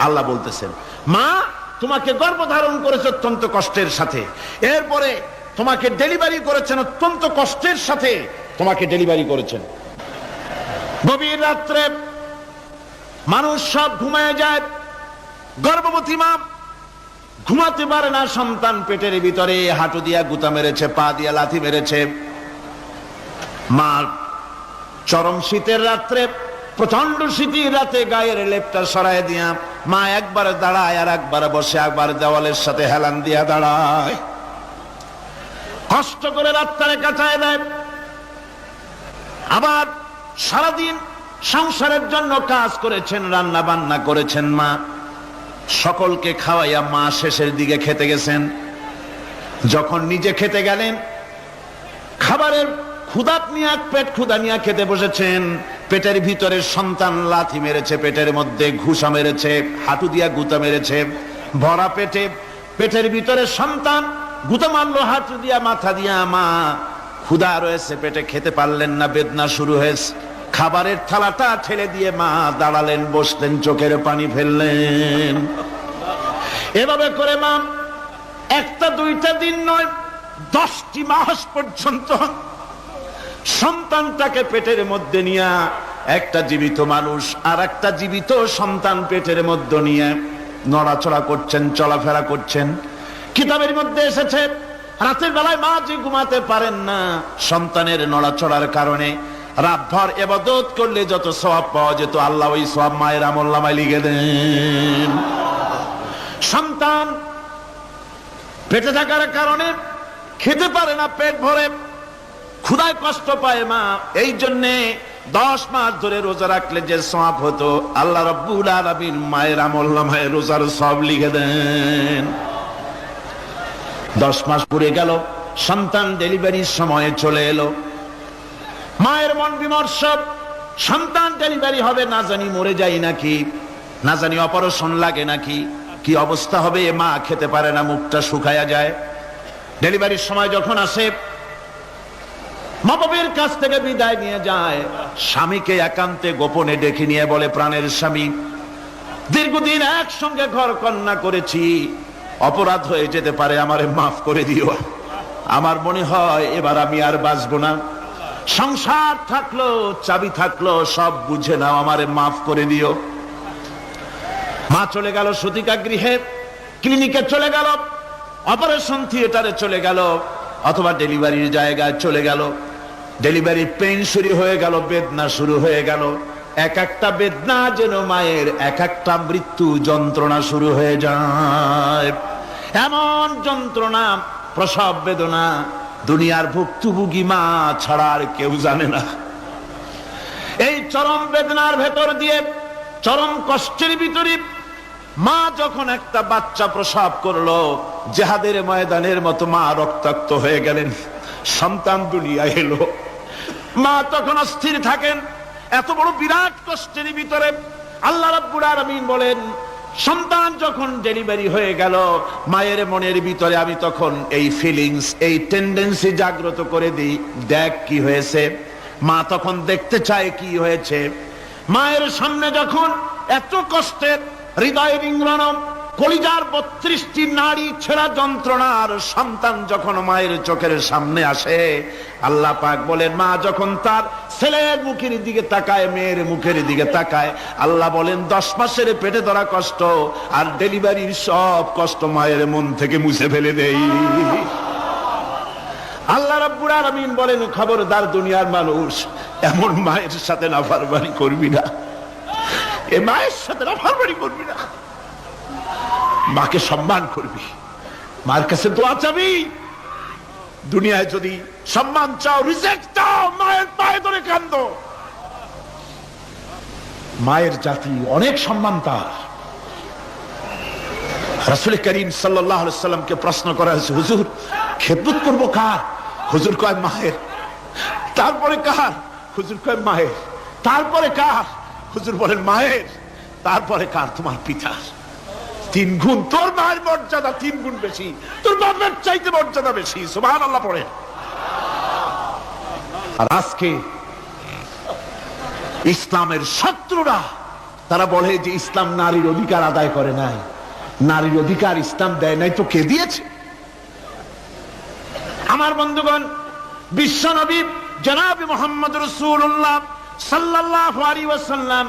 আল্লাহ বলতেছেন, মা তোমাকে গর্ভধারণ করেছে অত্যন্ত কষ্টের সাথে, এরপরে তোমাকে ডেলিভারি করেছেন অত্যন্ত কষ্টের সাথে, তোমাকে ডেলিভারি করেছেন। গভীর রাত্রে মানুষ সব ঘুমায় যায়, গর্ভবতী মা ঘুমাতে পারে না, সন্তান পেটের ভিতরে হাঁটু দিয়া গুতা মেরেছে, পা দিয়া লাথি মেরেছে। মা চরম শীতের রাত্রে, প্রচন্ড শীতের রাতে গায়ের লেপটা সরায় দিয়া মা একবার দাঁড়ায় আর একবার বসে, একবার দেওয়ালের সাথে হেলান দিয়া দাঁড়ায়, কষ্ট করে রাতটারে কাটায় দেয়। আবার সারাদিন সংসারের জন্য কাজ করেছেন, রান্না বান্না করেছেন মা, সকলকে খাওয়াইয়া মা শেষের দিকে খেতে গেছেন। যখন নিজে খেতে গেলেন, খাবারের ক্ষুধা নিয়ে, পেট ক্ষুধা নিয়ে খেতে বসেছেন, পেটের ভিতরে সন্তান লাথি মেরেছে, পেটের মধ্যে ঘুষা মেরেছে, হাঁটু দিয়া গুতা মেরেছে, ভরা পেটে, পেটের ভিতরে সন্তান গুতা মারলো হাঁটু দিয়া, মাথা দিয়া। মা ক্ষুধা রয়েছে, পেটে খেতে পারলেন না, বেদনা শুরু হয়েছে। খাবারের থালাটা ঠেলে দিয়ে মা দাঁড়ালেন, বসলেন, চোখের পানি ফেললেন। এভাবে করে মা একটা দুইটা দিন নয়, 10টি মাস পর্যন্ত সন্তানটাকে পেটের মধ্যে নিয়ে, একটা জীবিত মানুষ আর একটা জীবিত সন্তান পেটের মধ্যে নিয়ে নড়াচড়া করছেন, চলাফেরা করছেন। কিতাবের মধ্যে এসেছে, রাতের বেলায় মা যে ঘুমাতে পারেন না, সন্তানের নড়াচড়ার কারণে রাতভর ইবাদত করলে যত সওয়াব পাওয়া যেত, আল্লাহ ওই সওয়াব মায়ের আমলনামায় লিখে দেন। সন্তান পেটে থাকার কারণে খেতে পারে না, পেট ভরে ক্ষুধায় কষ্ট পায় মা, এই জন্যে 10 মাস ধরে রোজা রাখলে যে সওয়াব হতো, আল্লাহ রাব্বুল আলামিন মায়ের আমলনামায় রোজার সওয়াব লিখে দেন। 10 মাস পুরে গেল, সন্তান ডেলিভারির সময়ে চলে এলো। মায়ের মন বিমর্ষ, সন্তান ডেলিভারি হবে, না জানি মরে যাই নাকি, না জানি অপারেশন লাগে নাকি, কি অবস্থা হবে। মা খেতে পারে না, মুখটা শুকায়া যায়। ডেলিভারির সময় যখন আসে, মা বাবার কাছ থেকে বিদায় নিয়ে যায়, স্বামীকে একান্তে গোপনে ডেকে নিয়ে বলে, প্রাণের স্বামী, দীর্ঘদিন একসঙ্গে ঘর কন্যা করেছি, অপরাধ হয়ে যেতে পারে, আমারে মাফ করে দিও। আমার মনে হয় এবার আমি আর বাঁচবো না, সংসার থাকলো, চাবি থাকলো, সব বুঝে নাও, আমারে মাফ করে দিও। মা চলে গেল সতিকা গৃহে, ক্লিনিকে চলে গেল, অপারেশন থিয়েটারে চলে গেল, অথবা ডেলিভারির জায়গায় চলে গেল। ডেলিভারির পেইন শুরু হয়ে গেল, বেদনা শুরু হয়ে গেল। এক একটা বেদনা যেন মায়ের এক একটা মৃত্যু যন্ত্রণা শুরু হয়ে যায়। এমন যন্ত্রণা, প্রসব বেদনা দুনিয়ার ভুক্তভোগী মা ছাড়া আর কেউ জানে না। এই চরম বেদনার ভেতর দিয়ে, চরম কষ্টের ভিতরে মা যখন একটা বাচ্চা প্রসব করলো, জিহাদের ময়দানের মতো মা রক্তাক্ত হয়ে গেলেন, সন্তান দুনিয়ায় এলো। মা তখন অস্থির থাকেন, এত বড় বিরাট কষ্টের ভিতরে। আল্লাহ রাব্বুল আলামিন বলেন, সন্তান যখন ডেলিভারি হয়ে গেল, মায়ের মনের ভিতরে আমি তখন এই ফিলিংস, এই টেন্ডেন্সি জাগ্রত করে দিই, দেখ কি হয়েছে। মা তখন দেখতে চায় কি হয়েছে। মায়ের সামনে যখন এত কষ্টের, হৃদয় বিংরণম, কলিজার 32টি নাড়ি ছেঁড়া যন্ত্রণার সন্তান যখন মায়ের চোখের সামনে আসে, আল্লাহ পাক বলেন, মা যখন তার ছেলের মুখের দিকে তাকায়, মেয়ের মুখের দিকে তাকায়, আল্লাহ বলেন 10 মাসের পেটে ধরা কষ্ট আর ডেলিভারির সব কষ্ট মায়ের মন থেকে মুছে ফেলে দেই। আল্লাহ রাব্বুল আলামিন বলেন, খবরদার দুনিয়ার মানুষ, এমন মায়ের সাথে নাফরমানি করবি না, এ মায়ের সাথে নাফরমানি করবি না, মাকে সম্মান করবি, মার কাছে দোয়া চাবি। দুনিয়ায় যদি সম্মান চাও, রিজেক্ট চাও, মায়ের পায়ে ধরে কান্দো। মায়ের জাতি অনেক সম্মান তার। রাসূল করিম সাল্লাল্লাহু আলাইহি সাল্লামকে প্রশ্ন করা হয়েছে, হুজুর খেদমত করব কার? হুজুর কয় মায়ের। তারপরে কার? হুজুর কয় মায়ের। তারপরে কার? হুজুর বলেন মায়ের। তারপরে কার? তোমার পিতা। 3 গুণ, তোর মায়ের মর্যাদা 3 গুণ বেশি, তোর বাপের চাইতে মর্যাদা বেশি। সুবহানাল্লাহ পড়ে। আর আজকে ইসলামের শত্রুরা তারা বলে যে ইসলাম নারীর অধিকার আদায় করে নাই। নারীর অধিকার ইসলাম দেয় নাই তো কে দিয়েছে? আমার বন্ধুগণ, বিশ্বনবী জনাব মুহাম্মদ রাসূলুল্লাহ সাল্লাল্লাহু আলাইহি ওয়াসাল্লাম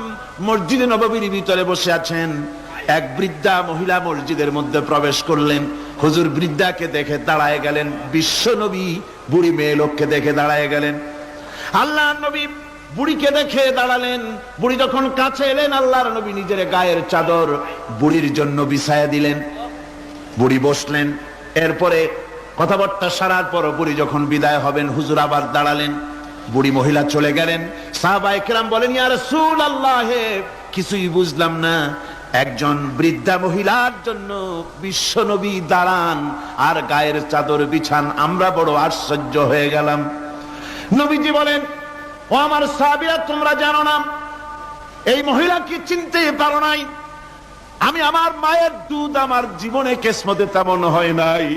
মসজিদে নববীর ভিতরে বসে আছেন। এক বৃদ্ধা মহিলা মসজিদের মধ্যে প্রবেশ করলেন। হুজুর বৃদ্ধাকে দেখে দাঁড়ায় গেলেন, বিশ্বনবী বুড়ি মেয়ে লোককে দেখে দাঁড়ায় গেলেন। আল্লাহর নবী বুড়িকে দেখে দাঁড়ালেন। বুড়ি যখন কাছে এলেন, আল্লাহর নবী নিজের গায়ের চাদর বুড়ির জন্য বিছায়া দিলেন। বুড়ি বসলেন। এরপরে কথাবার্তা সারার পর বুড়ি যখন বিদায় হবেন, হুজুর আবার দাঁড়ালেন। বুড়ি মহিলা চলে গেলেন। সাহাবায়ে কেরাম বলেন, ইয়া রাসূলুল্লাহ, কিছুই বুঝলাম না, একজন বৃদ্ধা মহিলার জন্য বিশ্বনবী দাঁড়ান আর গায়ের চাদর বিছান, আমরা বড় আশ্চর্য হয়ে গেলাম। নবীজি বলেন, ও আমার সাহাবীরা, তোমরা জানো না এই মহিলাকে চিনতে পারো নাই? আমি আমার মায়ের দুধ আমার জীবনে কিসমতে তেমন হয় নাই।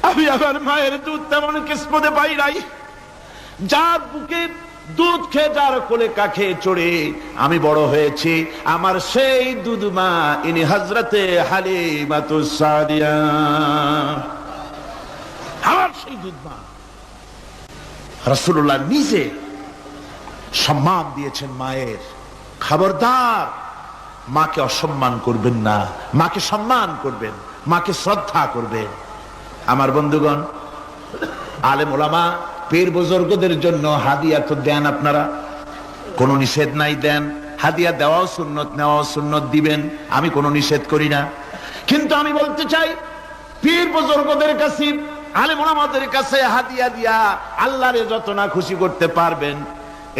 আমি আমার মায়ের দুধ তেমন কিসমতে পাই নাই। যার বুকে দুধ খেয়ে, যার কোলে কাখে চড়ে আমি বড় হয়েছি, আমার সেই দুধ মা ইনি হযরতে হালিমাতুস সাদিয়া, আমার সেই দুধ মা। রাসূলুল্লাহ নিজে সম্মান দিয়েছেন মায়ের। খবরদার, মাকে অসম্মান করবেন না, মাকে সম্মান করবেন, মাকে শ্রদ্ধা করবেন। আমার বন্ধুগণ, আলেম ওলামা পীর বুজুর্গদের জন্য হাদিয়া তো দেন, আপনারা কোনো নিষেধ নাই, দেন। হাদিয়া দেওয়াও সুন্নত, নেওয়াও সুন্নত, দিবেন, আমি কোনো নিষেধ করি না। কিন্তু আমি বলতে চাই, পীর বুজুর্গদের কাছে, আলেম ওলামাদের কাছে হাদিয়া দিয়া আল্লাহরে যত না খুশি করতে পারবেন,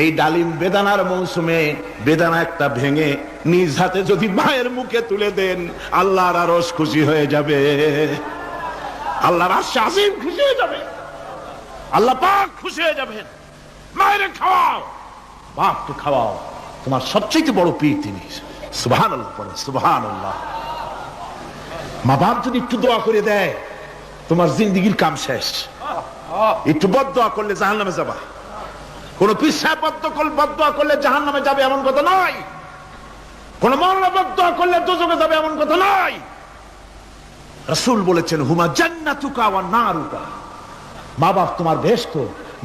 এই ডালিম বেদানার মৌসুমে বেদানা একটা ভেঙে নিজ হাতে যদি মায়ের মুখে তুলে দেন, আল্লাহর আরশ খুশি হয়ে যাবে, আল্লাহর আরশ আজিম খুশি হয়ে যাবে, আল্লাহ পাক খুশি হয়ে যাবেন। মায়ের খাওয়াও, বাপকে খাওয়াও, তোমার সবচেয়ে বড় পীর তিনি। সুবহানাল্লাহ পড়ে, সুবহানাল্লাহ। মা বাপ যদি একটু দোয়া করে দেয়, তোমার জিন্দেগির কাম শেষ। একটু বদদোয়া করলে জাহান্নামে যাবা। কোন পীর সাহেব বদদোয়া করলে জাহান্নামে যাবে এমন কথা নয়। কোন মাওলানা বদদোয়া করলে দোজখে যাবে এমন কথা নয়। রাসূল বলেছেন, হুমা জান্নাতুকা ওয়া নারুকা। মা বাপ তোমার বেহেশত,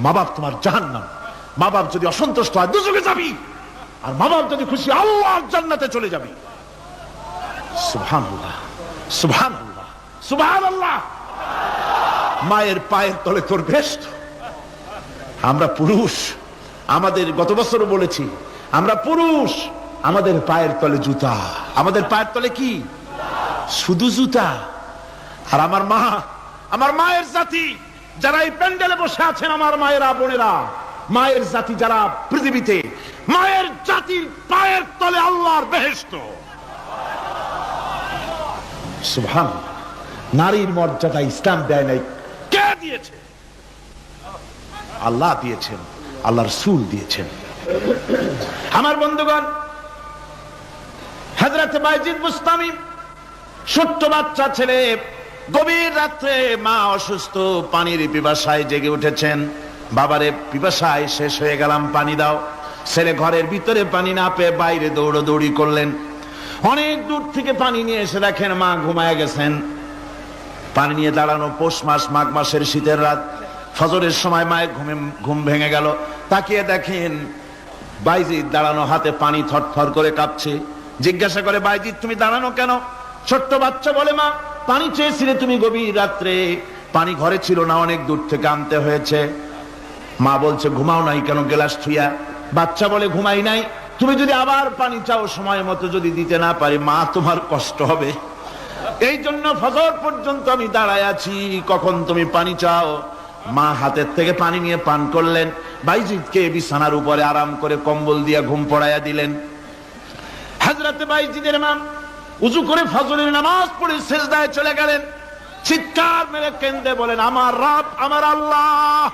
মা বাপ তোমার জাহান্নাম। মা বাপ যদি অসন্তুষ্ট হয়, দোজখে যাবি, আর মা বাপ যদি খুশি, আল্লাহর জান্নাতে চলে যাবি। সুবহানাল্লাহ, সুবহানাল্লাহ, সুবহানাল্লাহ। মায়ের পায়ের তলে তোর বেহেশত। আমরা পুরুষ, আমাদের গত বছরও বলেছি, আমরা পুরুষ, আমাদের পায়ের তলে জুতা। আমাদের পায়ের তলে কি? শুধু জুতা। আর আমার মা, আমার মায়ের জাতি যারা এই প্যান্ডেলে বসে আছেন, আমার মায়েরা বোনেরা, মায়ের জাতি যারা পৃথিবীতে, মায়ের জাতির পায়ের তলে আল্লাহর বেহেশত। সুবহানাল্লাহ। নারীর মর্যাদা ইসলাম দেয় নাই, কে দিয়েছে? আল্লাহ দিয়েছেন, আল্লাহ রাসূল দিয়েছেন। আমার বন্ধুগণ, হযরত বাইজিদ বুস্তামি, ছোট্ট বাচ্চা ছেলে, গভীর রাত্রে মা অসুস্থ, পানির পিপাসায় জেগে উঠেছেন। বাবারে, পিপাসায় শেষ হয়ে গেলাম, পানি দাও। ছেলে ঘরের ভিতরে পানি না পেয়ে বাইরে দৌড়াদৌড়ি করলেন। অনেক দূর থেকে পানি নিয়ে এসে দেখেন মা ঘুমায় গেছেন। পানি নিয়ে দাঁড়ানো, পৌষ মাস, মাঘ মাসের শীতের রাত, ফজরের সময় মায়ের ঘুম ভেঙে গেল। তাকিয়ে দেখেন বাইজিদ দাঁড়ানো, হাতে পানি থরথর করে কাঁপছে। জিজ্ঞাসা করে, বাইজিদ তুমি দাঁড়ানো কেন? ছোট্ট বাচ্চা বলে, মা পানি চেয়েছিলে তুমি গভীর রাত্রে, পানি ঘরে ছিল না, অনেক দূর থেকে আনতে হয়েছে। মা বলছে, ঘুমাও নাই কেন গ্লাস থুইয়া? বাচ্চা বলে, ঘুমাই নাই। তুমি যদি আবার পানি চাও, সময় মতো যদি দিতে না পারি, মা তোমার কষ্ট হবে। এই জন্য ফজর পর্যন্ত আমি দাঁড়ায় আছি, কখন তুমি পানি চাও। মা হাতের থেকে পানি নিয়ে পান করলেন। বাইজিদকে বিছানার উপরে আরাম করে কম্বল দিয়ে ঘুম পড়াইয়া দিলেন। হযরত বাইজিদের মা উযু করে ফজরের নামাজ পড়ে সিজদায় চলে গেলেন। চিৎকার মেরে কেঁদে বলেন, আমার রব, আমার আল্লাহ,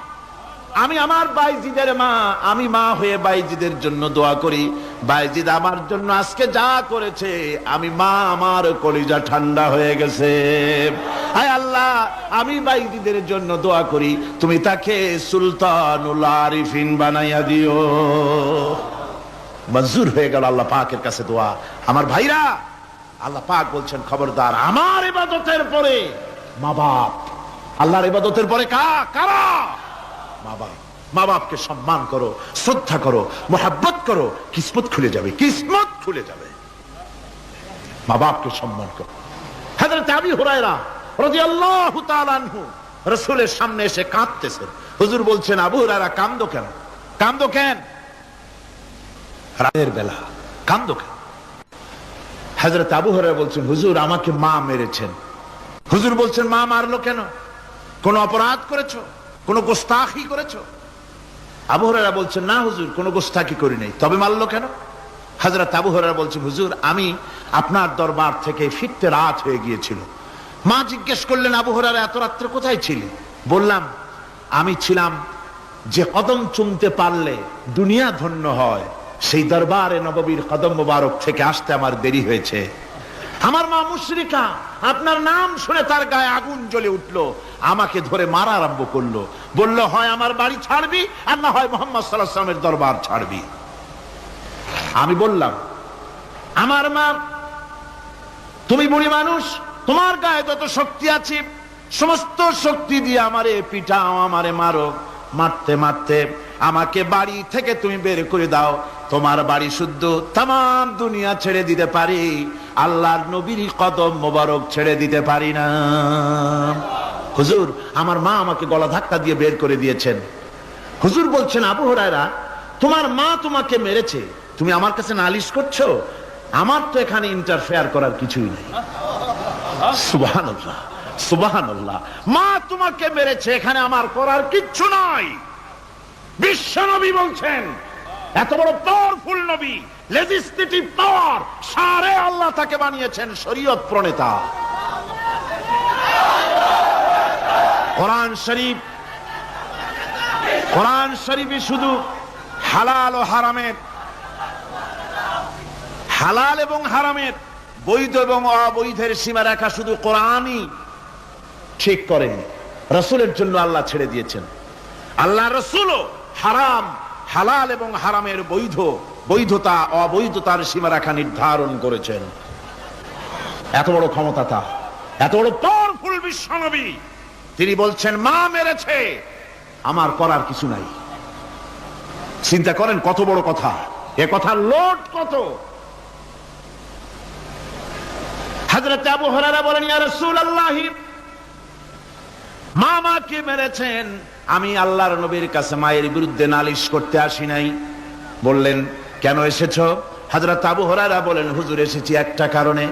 আমি আমার বাইজিদের মা, আমি মা হয়ে বাইজিদের জন্য দোয়া করি। বাইজিদ আমার জন্য আজকে যা করেছে, আমি মা, আমার কলিজা ঠান্ডা হয়ে গেছে। আয় আল্লাহ, আমি বাইজিদের জন্য দোয়া করি, তুমি তাকে সুলতানুল আরিফিন বানাইয়া দিও। মঞ্জুর হয়ে গেল আল্লাহ পাকের কাছে দোয়া। আমার ভাইরা, আল্লাহ পাক বলছেন খবরদার আমার ইবাদতের পরে মা বাপ, আল্লাহর ইবাদতের পরে কারা? মা বাপ। মা বাপকে সম্মান করো, শ্রদ্ধা করো, মোহাব্বত করো, কিসমত খুলে যাবে, কিসমত খুলে যাবে। মা বাপকে সম্মান করো। হযরত আবু হুরায়রা রাদিয়াল্লাহু তাআলা আনহু রাসূলের সামনে এসে কাঁদতেছেন। হুজুর বলছেন, আবু হুরায়রা কাঁদো কেন? কাঁদো কেন? রাতের বেলা কাঁদো কেন? হযরত আবু হুরায়রা বলছেন, হুজুর আমাকে মা মেরেছেন। হুজুর বলছেন, মা মারলো কেন? কোন অপরাধ করেছো? কোন গোস্তাখি করেছো? আবু হুরায়রা বলছেন, না হুজুর, কোন গোস্তাখি করি নাই। তবে মারলো কেন? হযরত আবু হুরায়রা বলছেন, হুজুর আমি আপনার দরবার থেকে ফিরতে রাত হয়ে গিয়েছিল। মা জিজ্ঞেস করলেন, আবু হুরায়রা এত রাত্রে কোথায় ছিলে? বললাম, আমি ছিলাম যে কদম চুমতে পারলে দুনিয়া ধন্য হয়, সেই দরবারে নববীর কদম মোবারক থেকে আসতে আমার দেরি হয়েছে। আমার মা মুশরিকা, আপনার নাম শুনে তার গায়ে আগুন জ্বলে উঠলো, আমাকে ধরে মারা আরম্ভ করলো। বলল, হয় আমার বাড়ি ছাড়বি আর না হয় মুহাম্মদ সাল্লাল্লাহু আলাইহি ওয়াসাল্লামের দরবার ছাড়বি। আমি বললাম, আমার মা, তুমি বুড়ি মানুষ, তোমার গায়ে যত শক্তি আছে সমস্ত শক্তি দিয়ে আমারে পিটাও, আমারে মারো। মারতে মারতে আমাকে বাড়ি থেকে তুমি বের করে দাও। তোমার বাড়ি শুদ্ধ তাম দুনিয়া ছেড়ে দিতে পারি, আল্লাহর নবীর কদম মোবারক ছেড়ে দিতে পারি না। হুজুর আমার মা আমাকে গলা ধাক্কা দিয়ে বের করে দিয়েছেন। হুজুর বলছেন, আবু হুরায়রা তোমার মা তোমাকে মেরেছে, তুমি আমার কাছে নালিশ করছো? আমার তো এখানে ইন্টারফেয়ার করার কিছুই নেই। সুবহানাল্লাহ, সুবহানাল্লাহ। মা তোমাকে মেরেছে, এখানে আমার করার কিচ্ছু নাই। বিশ্ব নবী বলছেন, এত বড় পাওয়ারফুল নবী, লেজিসলেটিভ পাওয়ার, সারে আল্লাহ তাকে বানিয়েছেন শরীয়ত প্রণেতা। কোরআন শরীফ, কোরআন শরীফে শুধু হালাল ও হারামের, হালাল এবং হারামের, বৈধ এবং অবৈধের সীমারেখা শুধু কোরআনই ঠিক করেন, রাসূলের জন্য আল্লাহ ছেড়ে দিয়েছেন। আল্লাহ রাসূলও হারাম, হালাল এবং হারামের বৈধতা অবৈধতার সীমারেখা নির্ধারণ করেছেন। এত বড় ক্ষমতা তার, এত বড় পাওয়ারফুল বিশ্বনবী, তিনি বলছেন মা মেরেছে, আমার করার কিছু নাই। চিন্তা করেন কত বড় কথা, এ কথার লোড কত। হযরত আবু হুরায়রা বলেন, ইয়া রাসূলুল্লাহ, মা মাকে মেরেছেন, আমি আল্লাহর নবীর কাছে মায়ের বিরুদ্ধে নালিশ করতে আসি নাই। বললেন, কেন এসেছো? হযরত আবু হুরায়রা বলেন, হুজুর এসেছি একটা কারণে।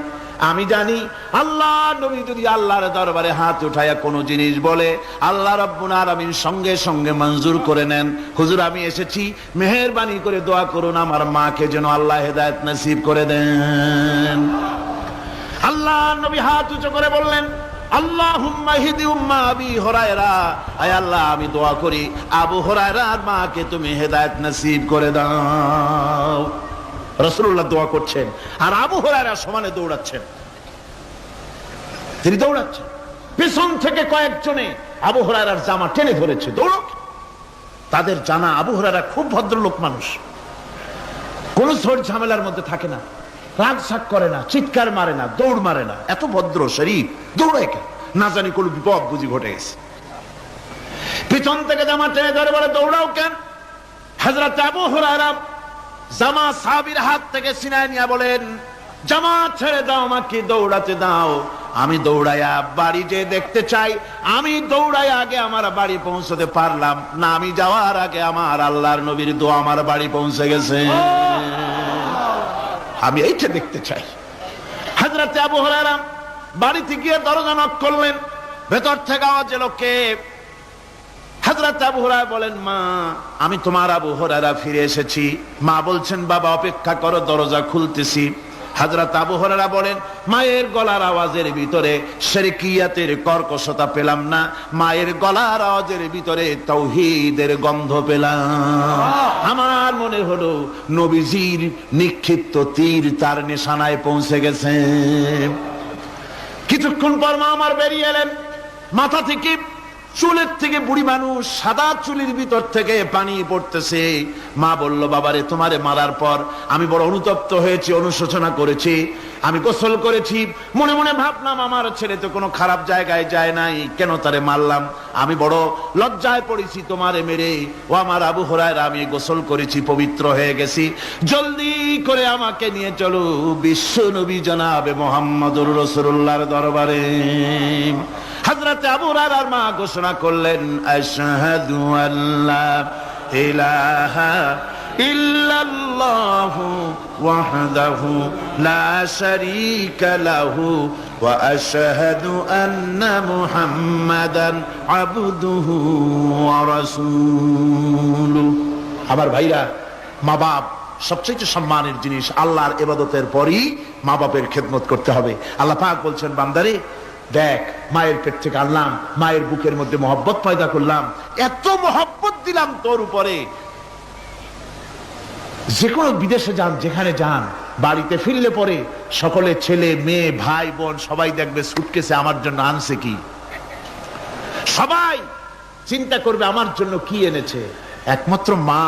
আমি জানি আল্লাহ নবী যদি আল্লাহর দরবারে হাত উঠায়া কোনো জিনিস বলে, আল্লাহ রাব্বুল আলামিন সঙ্গে সঙ্গে মঞ্জুর করে নেন। হুজুর আমি এসেছি, মেহেরবানি করে দোয়া করুন আমার মাকে যেন আল্লাহ হেদায়েত নসিব করে দেন। আল্লাহ নবী হাত উঁচু করে বললেন, আল্লাহুম্মা হিদি উম্মা আবি হুরায়রা, আয় আল্লাহ আমি দোয়া করি আবু হুরায়রার মাকে তুমি হেদায়েত নসিব করে দাও। রাসূলুল্লাহ দোয়া করছেন আর আবু হুরায়রা সমানে দৌড়াচ্ছেন। তিনি দৌড়াচ্ছেন, পিছন থেকে কয়েকজনে আবু হুরায়রার জামা টেনে ধরেছে, দৌড়। তাদের জানা আবু হুরায়রা খুব ভদ্রলোক মানুষ, কোন ঝড় ঝামেলার মধ্যে থাকে না, রাগ শাক করে না, চিৎকার মারে না, দৌড় মারে না, এত ভদ্র শরীফ, দৌড়ায় কেন? না জানি কোন বিপদ বুঝি ঘটে গেছে। পিছন থেকে জামা টেনে ধরে বলে, দৌড়াও কেন? হযরত আবু হুরায়রা জামা সাহাবীর হাত থেকে ছিনায় নিয়ে বলেন, জামা ছেড়ে দাও, আমাকে দৌড়াতে দাও। আমি দৌড়াইয়া বাড়ি যে দেখতে চাই, আমি দৌড়াইয়া আগে আমার বাড়ি পৌঁছতে পারলাম না, আমি যাওয়ার আগে আমার আল্লাহর নবীর দোয়া আমার বাড়ি পৌঁছে গেছে, আমি এইটা দেখতে চাই। হযরত আবু হুরায়রা বাড়িতে গিয়ে দরজা নক করলেন, ভেতর থেকে আওয়াজ এলো, কে? হযরত আবু হুরায়রা বলেন, মা আমি তোমার আবু হুরায়রা ফিরে এসেছি। মা বলছেন, বাবা অপেক্ষা করো, দরজা খুলতেছি। হযরত আবু হুরায়রা বলেন, মায়ের গলার আওয়াজের ভিতরে শিরকিয়াতের কর্কশতা পেলাম না, মায়ের গলার আওয়াজের ভিতরে তাওহীদের গন্ধ পেলাম। আমার মনে হলো নবীজির নিক্ষিপ্ত তীর তার নিশানায় পৌঁছে গেছে। কিছুক্ষণ পর মা আমার বেরিয়ে এলেন, মাথা থেকে চুলের থেকে বুড়ি মানুষ, সাদা চুলের ভিতর থেকে পানি পড়তেছে। মা বলল, বাবারে তোমারে মারার পর আমি বড় অনুতপ্ত হয়েছি, অনুশোচনা করেছি, আমি গোসল করেছি, মনে মনে ভাবলাম আমার ছেলে তো কোনো খারাপ জায়গায় যায় নাই, কেন তারে মারলাম, আমি বড় লজ্জায় পড়েছি তোমারে মেরে। ও আমার আবু হুরায়রা, আমি গোসল করেছি, পবিত্র হয়ে গেছি, জলদি করে আমাকে নিয়ে চলো বিশ্ব নবী জনাবে মুহাম্মদুর রাসূলুল্লাহর দরবারে। হযরত আবু হুরায়রার মা ঘোষণা করলেন, আশহাদু আল্লা ইলাহা ইল্লাল্লাহু ওয়াহদাহু লা শারীকা লাহু ওয়া আশহাদু আন্না মুহাম্মাদান আবদুহু ওয়া রাসূলুহু। আমার ভাইরা, মা বাপ সবচেয়ে সম্মানের জিনিস। আল্লাহর ইবাদতের পরই মা বাপের খেদমত করতে হবে। আল্লাহ পাক বলছেন, বান্দারে দেখ, মায়ের পেট থেকে আনলাম, মায়ের বুকের মধ্যে মহব্বত পয়দা করলাম, এত মহব্বত দিলাম তোর উপরে, যে কোনো বিদেশে যান, যেখানে যান, বাড়িতে ফিরলে পরে সকলে ছেলে মেয়ে ভাই বোন সবাই দেখবে সুটকেসে আমার জন্য আনছে কি, সবাই চিন্তা করবে আমার জন্য কি এনেছে। একমাত্র মা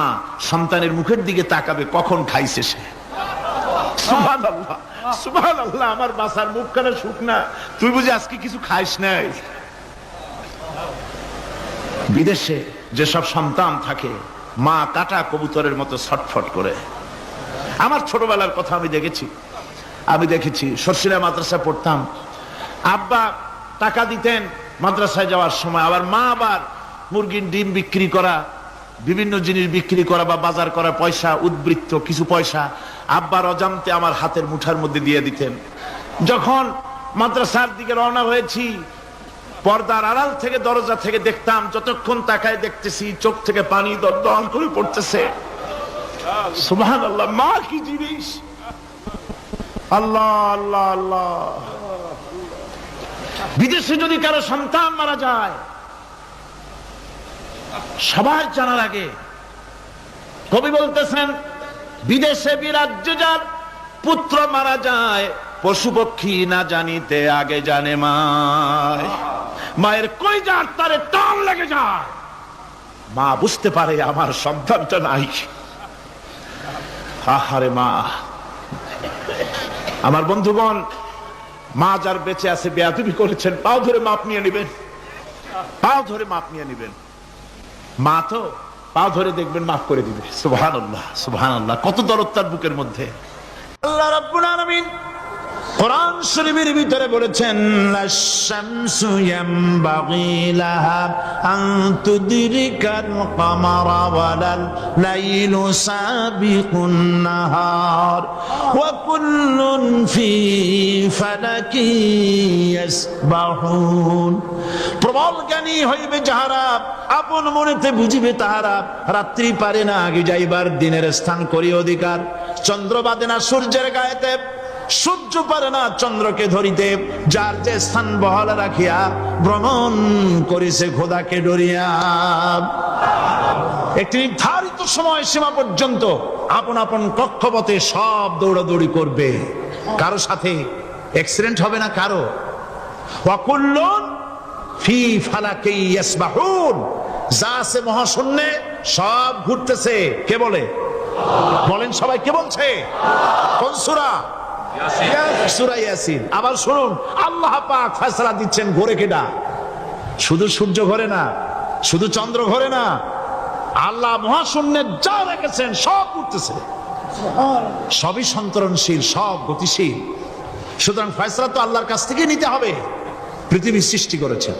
সন্তানের মুখের দিকে তাকাবে কখন খাইছে সে। সুবহানাল্লাহ, সুবহানাল্লাহ, আমার বাসার মুখখানা শুকনা, তুই বুঝি আজকে কিছু খাইস নাই। বিদেশে যেসব সন্তান থাকে, মা কাটা কবুতরের মতো ছটফট করে। আমার ছোটবেলার কথা আমি দেখেছি সরসিলা মাদ্রাসা পড়তাম, আব্বা টাকা দিতেন মাদ্রাসায় যাওয়ার সময়, আবার মা আবার মুরগির ডিম বিক্রি করা, বিভিন্ন জিনিস বিক্রি করা বা বাজার করা পয়সা, উদ্বৃত্ত কিছু পয়সা আব্বার অজান্তে আমার হাতের মুঠার মধ্যে দিয়ে দিতেন। যখন মাদ্রাসার দিকে রওনা হয়েছি, পর্দার আড়াল থেকে দরজা থেকে দেখতাম, যতক্ষণ তাকায় দেখতেছি চোখ থেকে পানি দরদর করে পড়তেছে। সুবহানাল্লাহ, মা কি জিনিস! আল্লাহ আল্লাহ আল্লাহ। বিদেশে যদি কারো সন্তান মারা যায়, সবার জানার আগে কবি বলতেছেন, বিদেশে বিরাজ্য যার পুত্র মারা যায়, পশু পক্ষী না জানিতে আগে জানে মায়। মায়ের কলিজার তারে টান লেগে যায়, মা বুঝতে পারে আমার সন্তানটা নাই। আহারে মা! আমার বন্ধুগণ, মা যার বেঁচে আছে বেয়াদবি করেছেন, পাও ধরে মাপ নিয়ে নেবেন, পাও ধরে মাপ নিয়ে নেবেন। মা তো পাও ধরে দেখবেন মাফ করে দিবে। সুবহানাল্লাহ, সুবহানাল্লাহ, কত দরদ তার বুকের মধ্যে। আল্লাহ রাব্বুল আলামিন কোরআন শরীফের ভিতরে বলেছেন, আশ-শামসু ইয়ামবাগি লাহা আন তুদরিকাল কামারা ওয়ালাল লাইলু সাবিকুন নাহার ওয়া কুল্লুন ফি ফালাকি ইয়াসবাহুন। প্রবল জ্ঞানী হইবে যাহারা, আপন মনেতে বুঝিবে তাহারা, রাত্রি পারে না আগে যাইবার, দিনের স্থান করি অধিকার। চন্দ্র বাদে না সূর্যের গায়েতে, সূর্য পারে না চন্দ্রকে ধরিতে, যার যে স্থান বহাল রাখিয়া ভ্রমণ করিছে খোদাকে ডরিয়া। একটি নির্ধারিত সময় সীমা পর্যন্ত আপন আপন কক্ষপথে সব দৌড়াদৌড়ি করবে, কারো সাথে অ্যাক্সিডেন্ট হবে না কারো। ওয়াকুল্লুন ফি ফালাকি ইয়াসবাহুন, যা আছে মহাশূন্যে সব ঘুরতেছে। কে বলে? বলেন সবাই, কে বলছে? কোন সূরা? সূরা ইয়াসিন। আবার শুনুন, আল্লাহ পাক ফয়সালা দিচ্ছেন, ঘোরে কেডা? শুধু সূর্য ঘোরে না, শুধু চন্দ্র ঘোরে না, আল্লাহ মহাশূন্যে যা রেখেছেন সব ঘুরতেছে, সবই সন্তরণশীল, সব গতিশীল। সুতরাং ফয়সালা তো আল্লাহর কাছ থেকে নিতে হবে। পৃথিবী সৃষ্টি করেছেন,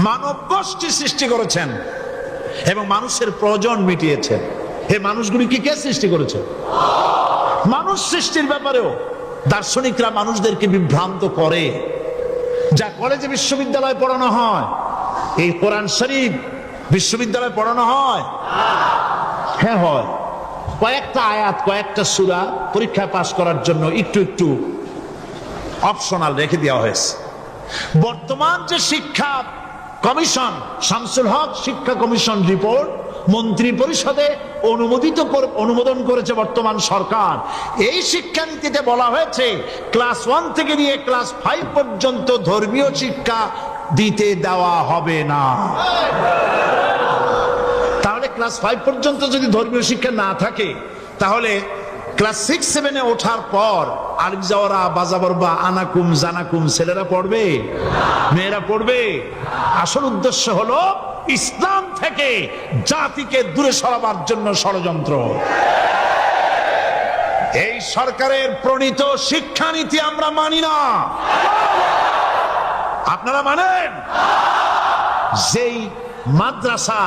মানব গোষ্ঠী সৃষ্টি করেছেন এবং মানুষের প্রয়োজন মিটিয়েছেন। এই মানুষগুলিকে কে সৃষ্টি করেছে? মানুষ সৃষ্টির ব্যাপারেও দার্শনিকরা মানুষদেরকে বিভ্রান্ত করে। যা কলেজে বিশ্ববিদ্যালয়ে পড়ানো হয়, এই কোরআন শরীফ বিশ্ববিদ্যালয়ে পড়ানো হয়? হ্যাঁ হয়। কয়েকটা আয়াত, কয়েকটা সূরা পরীক্ষায় পাস করার জন্য একটু একটু অপশনাল রেখে দেওয়া হয়েছে। বর্তমান যে শিক্ষা কমিশন, শামসুল হক শিক্ষা কমিশন রিপোর্ট মন্ত্রী পরিষদে অনুমোদন করেছে বর্তমান সরকার। এই শিক্ষানীতিতে বলা হয়েছে ক্লাস 1 থেকে নিয়ে ক্লাস 5 পর্যন্ত ধর্মীয় শিক্ষা দিতে দেওয়া হবে না। তাহলে ক্লাস 5 পর্যন্ত যদি ধর্মীয় শিক্ষা না থাকে, তাহলে ক্লাস 6-7 ওঠার পর আলিফ জাওরা বাজাবর বা আনাকুম জানাকুম ছেলেরা পড়বে, মেয়েরা পড়বে? আসল উদ্দেশ্য হলো ইসলাম থেকে জাতিকে দূরে সরাবার জন্য ষড়যন্ত্র। এই সরকারের প্রণীত শিক্ষানীতি আমরা মানি না। আপনারা মানেন? যেই মাদ্রাসা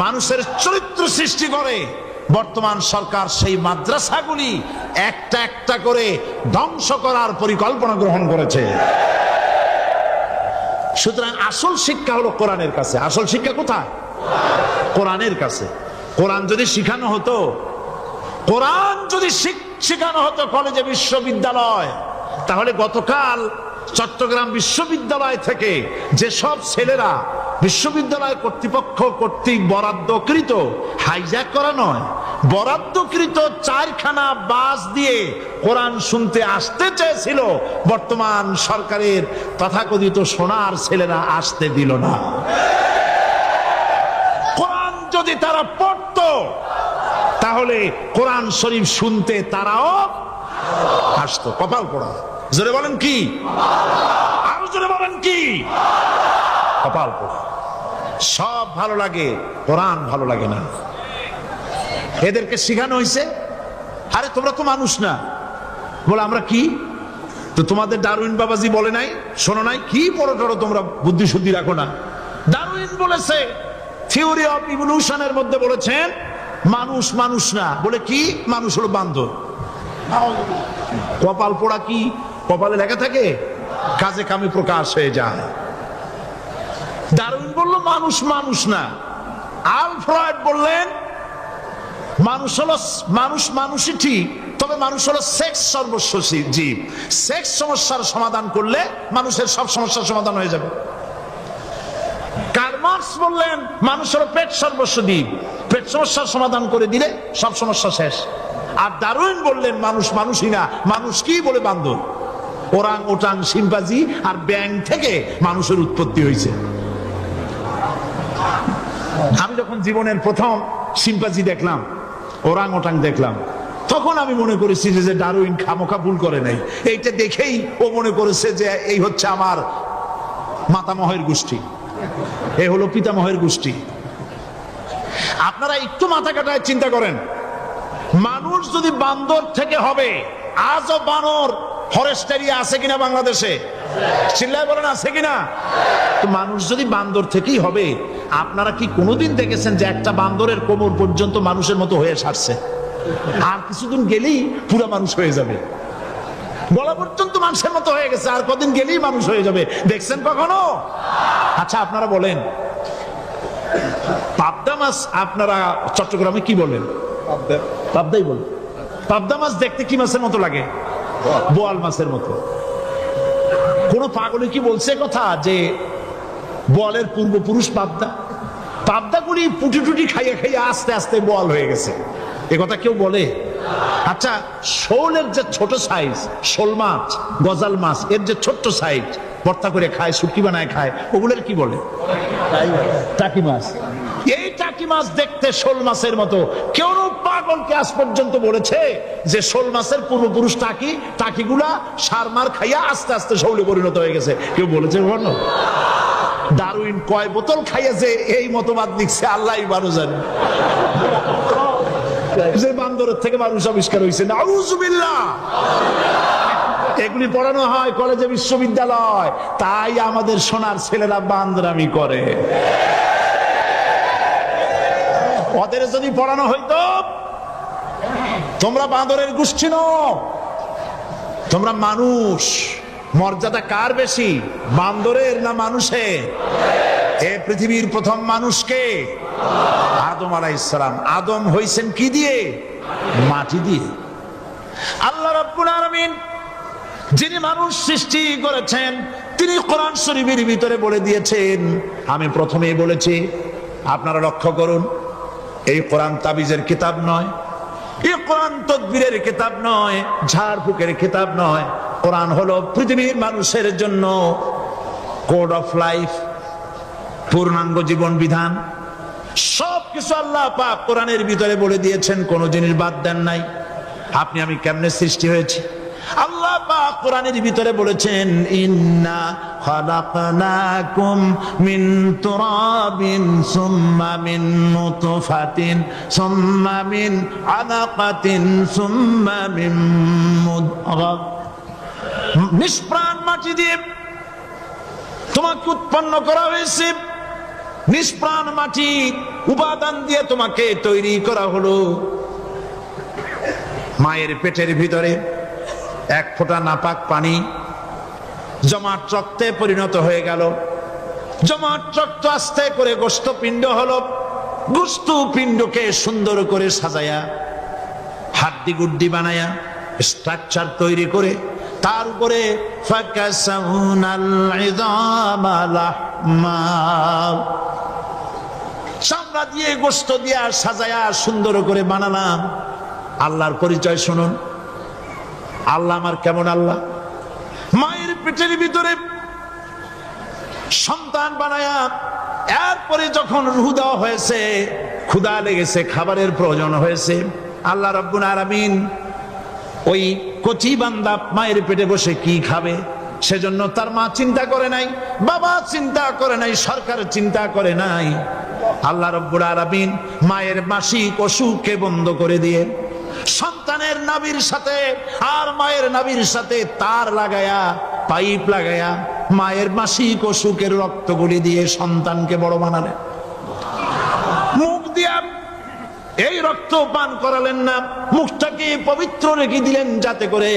মানুষের চরিত্র সৃষ্টি করে, বর্তমান সরকার সেই মাদ্রাসাগুলি একটা একটা করে ধ্বংস করার পরিকল্পনা গ্রহণ করেছে। সুতরাং আসল শিক্ষা হলো কোরআনের কাছে। আসল শিক্ষা কোথায়? কোরআনের কাছে। কোরআন যদি শিখানো হতো, কোরআন যদি শিখানো হতো কলেজে বিশ্ববিদ্যালয়, তাহলে গতকাল চট্টগ্রাম বিশ্ববিদ্যালয় থেকে যেসব ছেলেরা বিশ্ববিদ্যালয় কর্তৃপক্ষ কর্তৃক বরাদ্দকৃত, হাইজ্যাক করা নয়, বরাদ্দকৃত 4খানা বাস দিয়ে কোরআন শুনতে আসতে চেয়েছিল, বর্তমান সরকারের তথাকথিত সোনার ছেলেরা আসতে দিল না। কোরআন যদি তারা পড়তো, তাহলে কোরআন শরীফ শুনতে তারাও আসতো। কপাল পোড়া। জোরে বলেন কি? আরো জোরে বলেন কি? কপাল পোড়া। সব ভালো লাগে, কোরআন ভালো লাগে না। এদেরকে শিখানো হয়েছে, আরে তোমরা তো মানুষ না। বলে আমরা কি? তো তোমাদের ডারউইন বাবাজি বলে নাই, শোনো নাই? কি পড়ো টড়ো তোমরা, বুদ্ধি শুদ্ধি রাখো না। ডারউইন বলেছে, থিওরি অফ ইভলিউশনের মধ্যে বলেছেন মানুষ মানুষ না। বলে কি? মানুষ হলো বান্দর। কপাল পোড়া। কি কপালে লেখা থাকে? কাজে কামে প্রকাশ হয়ে যায়। ডারউইন বলল মানুষ মানুষ না। আলফ্রেড বললেন মানুষ হলো মানুষই ঠিক, তবে মানুষ হলো সেক্স সর্বস্ব জীব। সেক্স সমস্যার সমাধান করলে মানুষের সব সমস্যার সমাধান হয়ে যাবে। কার্ল মার্কস বললেন মানুষ হলো পেট সর্বস্ব জীব, পেট সমস্যার সমাধান করে দিলে সব সমস্যা শেষ। আর ডারউইন বললেন মানুষ মানুষই না, মানুষ কি? বলে বান্দর। ওরাং ওটাং শিম্পাজি আর ব্যাং থেকে মানুষের উৎপত্তি হয়েছে। আমি যখন জীবনের প্রথম শিম্পাজি দেখলাম, ওরাং ওটাং দেখলাম, তখন আমি মনে করেছি যে ডারউইন খামোখা ভুল করে নাই। এইটা দেখেই ও মনে করেছে যে এই হচ্ছে আমার মাতামহের গোষ্ঠী, এ হলো পিতামহের গোষ্ঠী। আপনারা একটু মাথা কাটায় চিন্তা করেন, মানুষ যদি বান্দর থেকে হবে, আজও বানর ফরেস্ট এরিয়া আছে কিনা বাংলাদেশে? চিল্লায় বলেন আছে কিনা? তো মানুষ যদি বান্দর থেকেই হবে, আপনারা কি কোনোদিন দেখেছেন যে একটা বান্দরের কোমর পর্যন্ত মানুষের মতো হয়ে সারছে? আর কিছুদিন গেলেই পুরো মানুষ হয়ে যাবে। গলা পর্যন্ত মানুষের মতো হয়ে গেছে, আর কদিন গেলেই মানুষ হয়ে যাবে। দেখছেন কখনো? আচ্ছা আপনারা বলেন, পাবদা মাছ আপনারা চট্টগ্রামে কি বলেন? পাবদাই বলেন। পাবদা মাছ দেখতে কি মাছের মতো লাগে? বোয়াল মাছের মতো। কোন পাগলে কি বলছে কথা যে বোয়ালের পূর্বপুরুষ পাবদা? পাবদাগুলি পুটি টুটি খাইয়ে খাইয়ে আস্তে আস্তে বোয়াল হয়ে গেছে, এ কথা কেউ বলে? আচ্ছা শোলের যে ছোট সাইজ, শোল মাছ, গজাল মাছ, এর যে ছোট্ট সাইজ ভর্তা করে খায়, শুটকি বানায় খায়, ওগুলোর কি বলে? টাকি মাছ। এই টাকি মাছ দেখতে শোল মাছের মতো। কেউ পাগলকে আজ পর্যন্ত বলেছে যে শোল মাছের পূর্বপুরুষ টাকি, টাকিগুলা সার মার খাইয়া আস্তে আস্তে শৌলে পরিণত হয়ে গেছে? কেউ বলেছে কখনো? ডারউইন কয় বোতল খাইয়াছে এই মতবাদ লিখছে আল্লাহই ভালো জানে। যে বান্দরের থেকে মানুষ আবিষ্কার হয়েছে, নাউজুবিল্লাহ। এগুলি পড়ানো হয় কলেজে বিশ্ববিদ্যালয়, তাই আমাদের সোনার ছেলেরা বান্দরামি করে। ওদের যদি পড়ানো হইতো তোমরা বান্দরের গোষ্ঠী নও, তোমরা মানুষ। মর্যাদা কার বেশি, বান্দরের না মানুষের? এ পৃথিবীর প্রথম মানুষকে আদম আলাইহিস সালাম। আদম হইছেন কি দিয়ে? মাটি দিয়ে। আল্লাহ রাব্বুল আলামিন যিনি মানুষ সৃষ্টি করেছেন, তিনি কোরআন শরীফের ভিতরে বলে দিয়েছেন, আমি প্রথমেই বলেছি, আপনারা লক্ষ্য করুন, এই কোরআন তাবিজের কিতাব নয়, এই কোরআন তদবিরের কিতাব নয়, ঝাড়ফুঁকের কিতাব নয়। কোরআন হলো পৃথিবীর মানুষের জন্য কোড অফ লাইফ, পূর্ণাঙ্গ জীবন বিধান, সবকিছু আল্লাহ পাক কোরআনের ভিতরে বলে দিয়েছেন, কোন জিনিস বাদ দেন নাই। আপনি আমি কেমনে সৃষ্টি হয়েছি আল্লাহ পাক কোরআনের ভিতরে বলেছেন, ইন্না খালাকনাকুম মিন তুরাবিন সুম্মা মিন নুতফাতিন সুম্মা মিন আলাকাতিন সুম্মা মিন মুদগা। নিষ্প্রাণ মাটি দিয়ে তোমাকে উৎপন্ন করা হয়েছে, নিষ্প্রাণ মাটি উপাদান দিয়ে তোমাকে তৈরি করা হলো। মায়ের পেটের ভিতরে এক ফোঁটা নাপাক পানি জমাট রক্তে পরিণত হয়ে গেল, জমাট রক্ত আস্তে করে গোস্ত পিণ্ড হলো, গোস্ত পিণ্ডকে সুন্দর করে সাজায়া হাড্ডি গুড্ডি বানায়া স্ট্রাকচার তৈরি করে তার উপরে চামড়া দিয়ে গোস্ত দিয়া সাজায়া সুন্দর করে বানালাম। আল্লাহর পরিচয় শুনুন, আল্লাহ আমার কেমন আল্লাহ। মায়ের পেটের ভিতরে সন্তান বানায়া এরপরে যখন রূহ দেওয়া হয়েছে, ক্ষুধা লেগেছে, খাবারের প্রয়োজন হয়েছে, আল্লাহ রাব্বুল আলামিন ওই কচি বান্দা মায়ের পেটে বসে কি খাবে সেজন্য তার মা চিন্তা করে নাই, বাবা চিন্তা করে নাই, সরকার চিন্তা করে নাই। আল্লাহ রাব্বুল আলামিন মায়ের মাসিক অসুখকে বন্ধ করে দিয়ে সন্তানের নাভির সাথে আর মায়ের নাভির সাথে তার লাগায়া, পাইপ লাগায়া মায়ের মাসিক অসুখের রক্তগুলি দিয়ে সন্তানকে বড় বানালেন। মুখ দিয়া এই রক্ত পান করালেন না, মুখটাকে পবিত্র রেখে দিলেন যাতে করে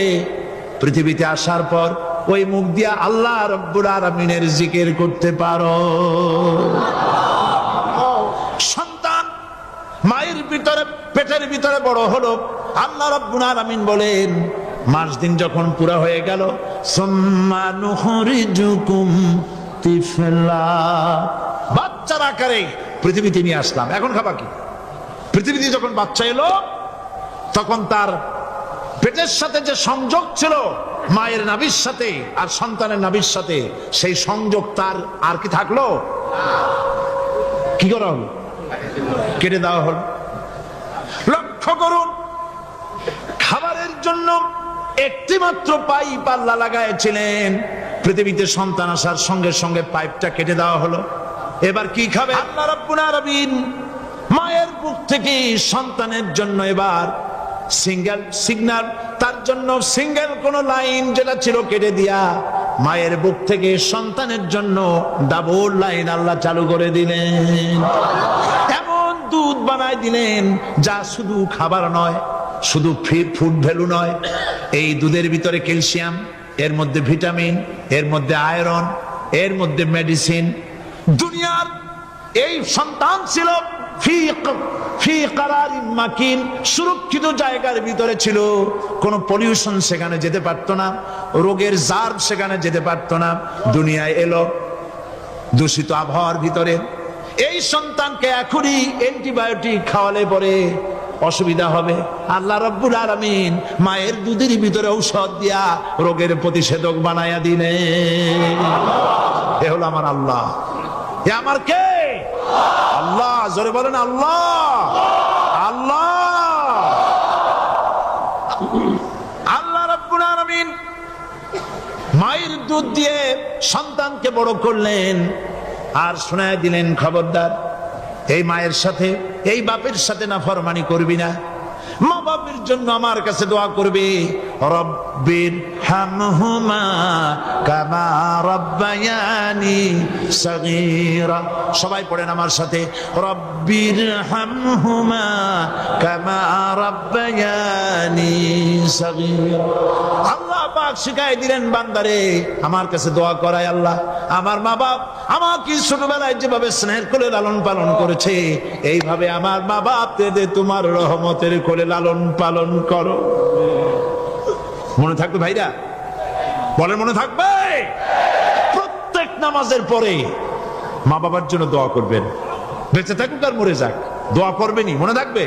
পৃথিবীতে আসার পর ওই মুখ দিয়া আল্লাহ রাব্বুল আলামিনের জিকির করতে পারো। সন্তান মায়ের ভিতরে পেটের ভিতরে বড় হলো, আল্লাহ রাব্বুল আলামিন বলেন মাস দিন যখন পুরা হয়ে গেল, সুম্মা নুখরিজুকুম তিফলা, বাচ্চার আকারে পৃথিবীতে নিয়ে আসলাম। এখন খাবা কি? পৃথিবীতে যখন বাচ্চা এলো তখন তার পেটের সাথে যে সংযোগ ছিল মায়ের নাভির সাথে আর সন্তানের নাভির সাথে, সেই সংযোগ তার আর কি থাকলো? কি করা হলো? কেটে দেওয়া হলো। লক্ষ্য করুন, খাবারের জন্য একটি মাত্র পাইপ আল্লাহ লাগাইছিলেন, পৃথিবীতে সন্তান আসার সঙ্গে সঙ্গে পাইপটা কেটে দেওয়া হলো। এবার কি খাবে? আল্লাহ রাব্বুল আলামিন মায়ের বুক থেকে সন্তানের জন্য এবার সিঙ্গেল সিগন্যাল, তার জন্য সিঙ্গেল কোন লাইন যেটা ছিল কেটে দিয়া মায়ের বুক থেকে সন্তানের জন্য ডাবল লাইন আল্লাহ চালু করে দিলেন। এমন দুধ বানায় দিলেন যা শুধু খাবার নয়, শুধু ফুড ভ্যালু নয়, এই দুধের ভিতরে ক্যালসিয়াম, এর মধ্যে ভিটামিন, এর মধ্যে আয়রন, এর মধ্যে মেডিসিন। দুনিয়ার এই সন্তান ছিল সুরক্ষিত জায়গার ভিতরে ছিল, কোন পলিউশন সেখানে যেতে পারতো না, রোগের জার্ম সেখানে যেতে পারতো না। দুনিয়ায় এলো দূষিত আবহাওয়ার ভিতরে, এই সন্তানকে এখনই অ্যান্টিবায়োটিক খাওয়ালে পরে অসুবিধা হবে। আল্লাহ রাব্বুল আলামিন মায়ের দুধের ভিতরে ঔষধ দিয়া রোগের প্রতিষেধক বানায়া দিলেন। এ হলো আমার আল্লাহ। এ আমার কে? আল্লাহ। জোরে বলেন আল্লাহ। আল্লাহ আল্লাহ রাব্বুল আলামিন মায়ের দুধ দিয়ে সন্তানকে বড় করলেন আর শোনায় দিলেন, খবরদার এই মায়ের সাথে, এই বাপের সাথে নাফরমানি করবি না। মা বাপের জন্য আমার কাছে দোয়া করবে, রব্বির হামহুমা কামা রাব্বায়ানি সগীরা। সবাই পড়েন আমার সাথে, রব্বির হামহুমা কামা রাব্বায়ানি সগীরা। আল্লাহ পাক শিখাই দিলেন বান্দারে আমার কাছে দোয়া করায়, আল্লাহ আমার মা বাপ আমাকে ছোটবেলায় যেভাবে স্নেহের কোলে লালন পালন করেছে, এইভাবে আমার মা বাপ তোমার রহমতের কোলে লালন পালন করো। মনে থাকবে ভাইরা? বলেন মনে থাকবে? প্রত্যেক নামাজের পরে মা বাবার জন্য দোয়া করবেন, বেঁচে থাকুক আর মরে যাক, দোয়া করবেনই। মনে থাকবে?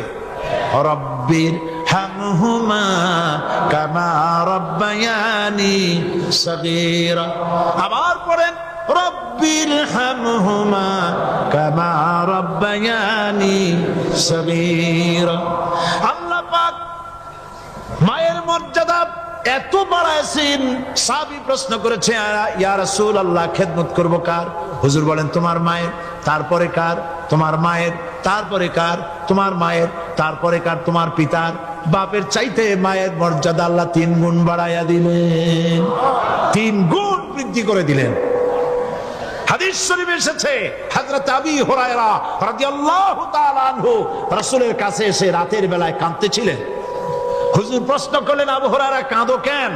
রব্বির হামহুমা কামা রাব্বায়ানি সগীরা। আবার পড়েন, রব্বির হামহুমা কামা রব্বায়ানি সগীরা। আল্লাহ পাক মায়ের মর্যাদা এত বাড়াইছেন। সাহাবী প্রশ্ন করেছে, ইয়া রাসূলুল্লাহ, খেদমত করব কার? হুজুর বলেন, তোমার মায়ের, তারপরে কার? তোমার মায়ের, তারপরে কার? তোমার মায়ের, তারপরে কার? তোমার পিতার। বাপের চাইতে মায়ের মর্যাদা আল্লাহ 3 গুণ বাড়াইয়া দিলেন, 3 গুণ বৃদ্ধি করে দিলেন। হাদিস শরীফে এসেছে, হযরত আবী হুরায়রা রাদিয়াল্লাহু তাআলা আনহু রাসূলের কাছে এসে রাতের বেলায় কাঁদতেছিলেন। হুজুর প্রশ্ন করলেন, আবু হুরায়রা কাঁদো কেন?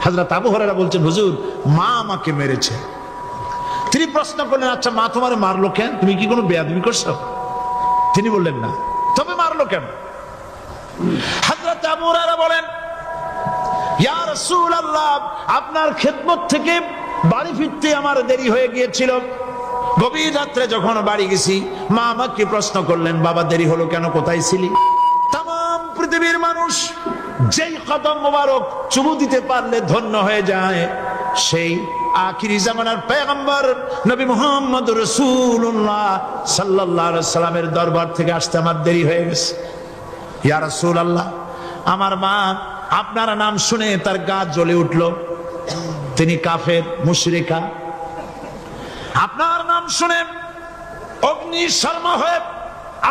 হযরত আবু হুরায়রা বলছেন, হুজুর মা আমাকে মেরেছে। তিনি প্রশ্ন করলেন, আচ্ছা মা তোমারে মারলো কেন? তুমি কি কোনো বেয়াদবি করছো? তিনি বললেন, না। তবে মারলো কেন? হযরত আবু হুরায়রা বলেন, ইয়া রাসূলুল্লাহ, আপনার খেদমত থেকে বাড়ি ফিরতে আমার দেরি হয়ে গিয়েছিল। গভীর রাত্রে যখন বাড়ি গেছি, মা আমাকে প্রশ্ন করলেন, বাবা দেরি হলো কেন, কোথায় ছিলি? তাম পৃথিবীর মানুষ যেই কদম মোবারক চুমু দিতে পারলে ধন্য হয়ে যায়, সেই আখিরি জামানার পয়গম্বর নবী মুহাম্মদ রাসূলুল্লাহ সাল্লাল্লাহু আলাইহি সাল্লামের দরবার থেকে আসতে আমার দেরি হয়ে গেছে। ইয়া রাসূলুল্লাহ, আমার মা আপনার নাম শুনে তার গা জ্বলে উঠল। তিনি কাফের, মুশরিকা। আপনার নাম শুনে অগ্নি শর্মা হয়ে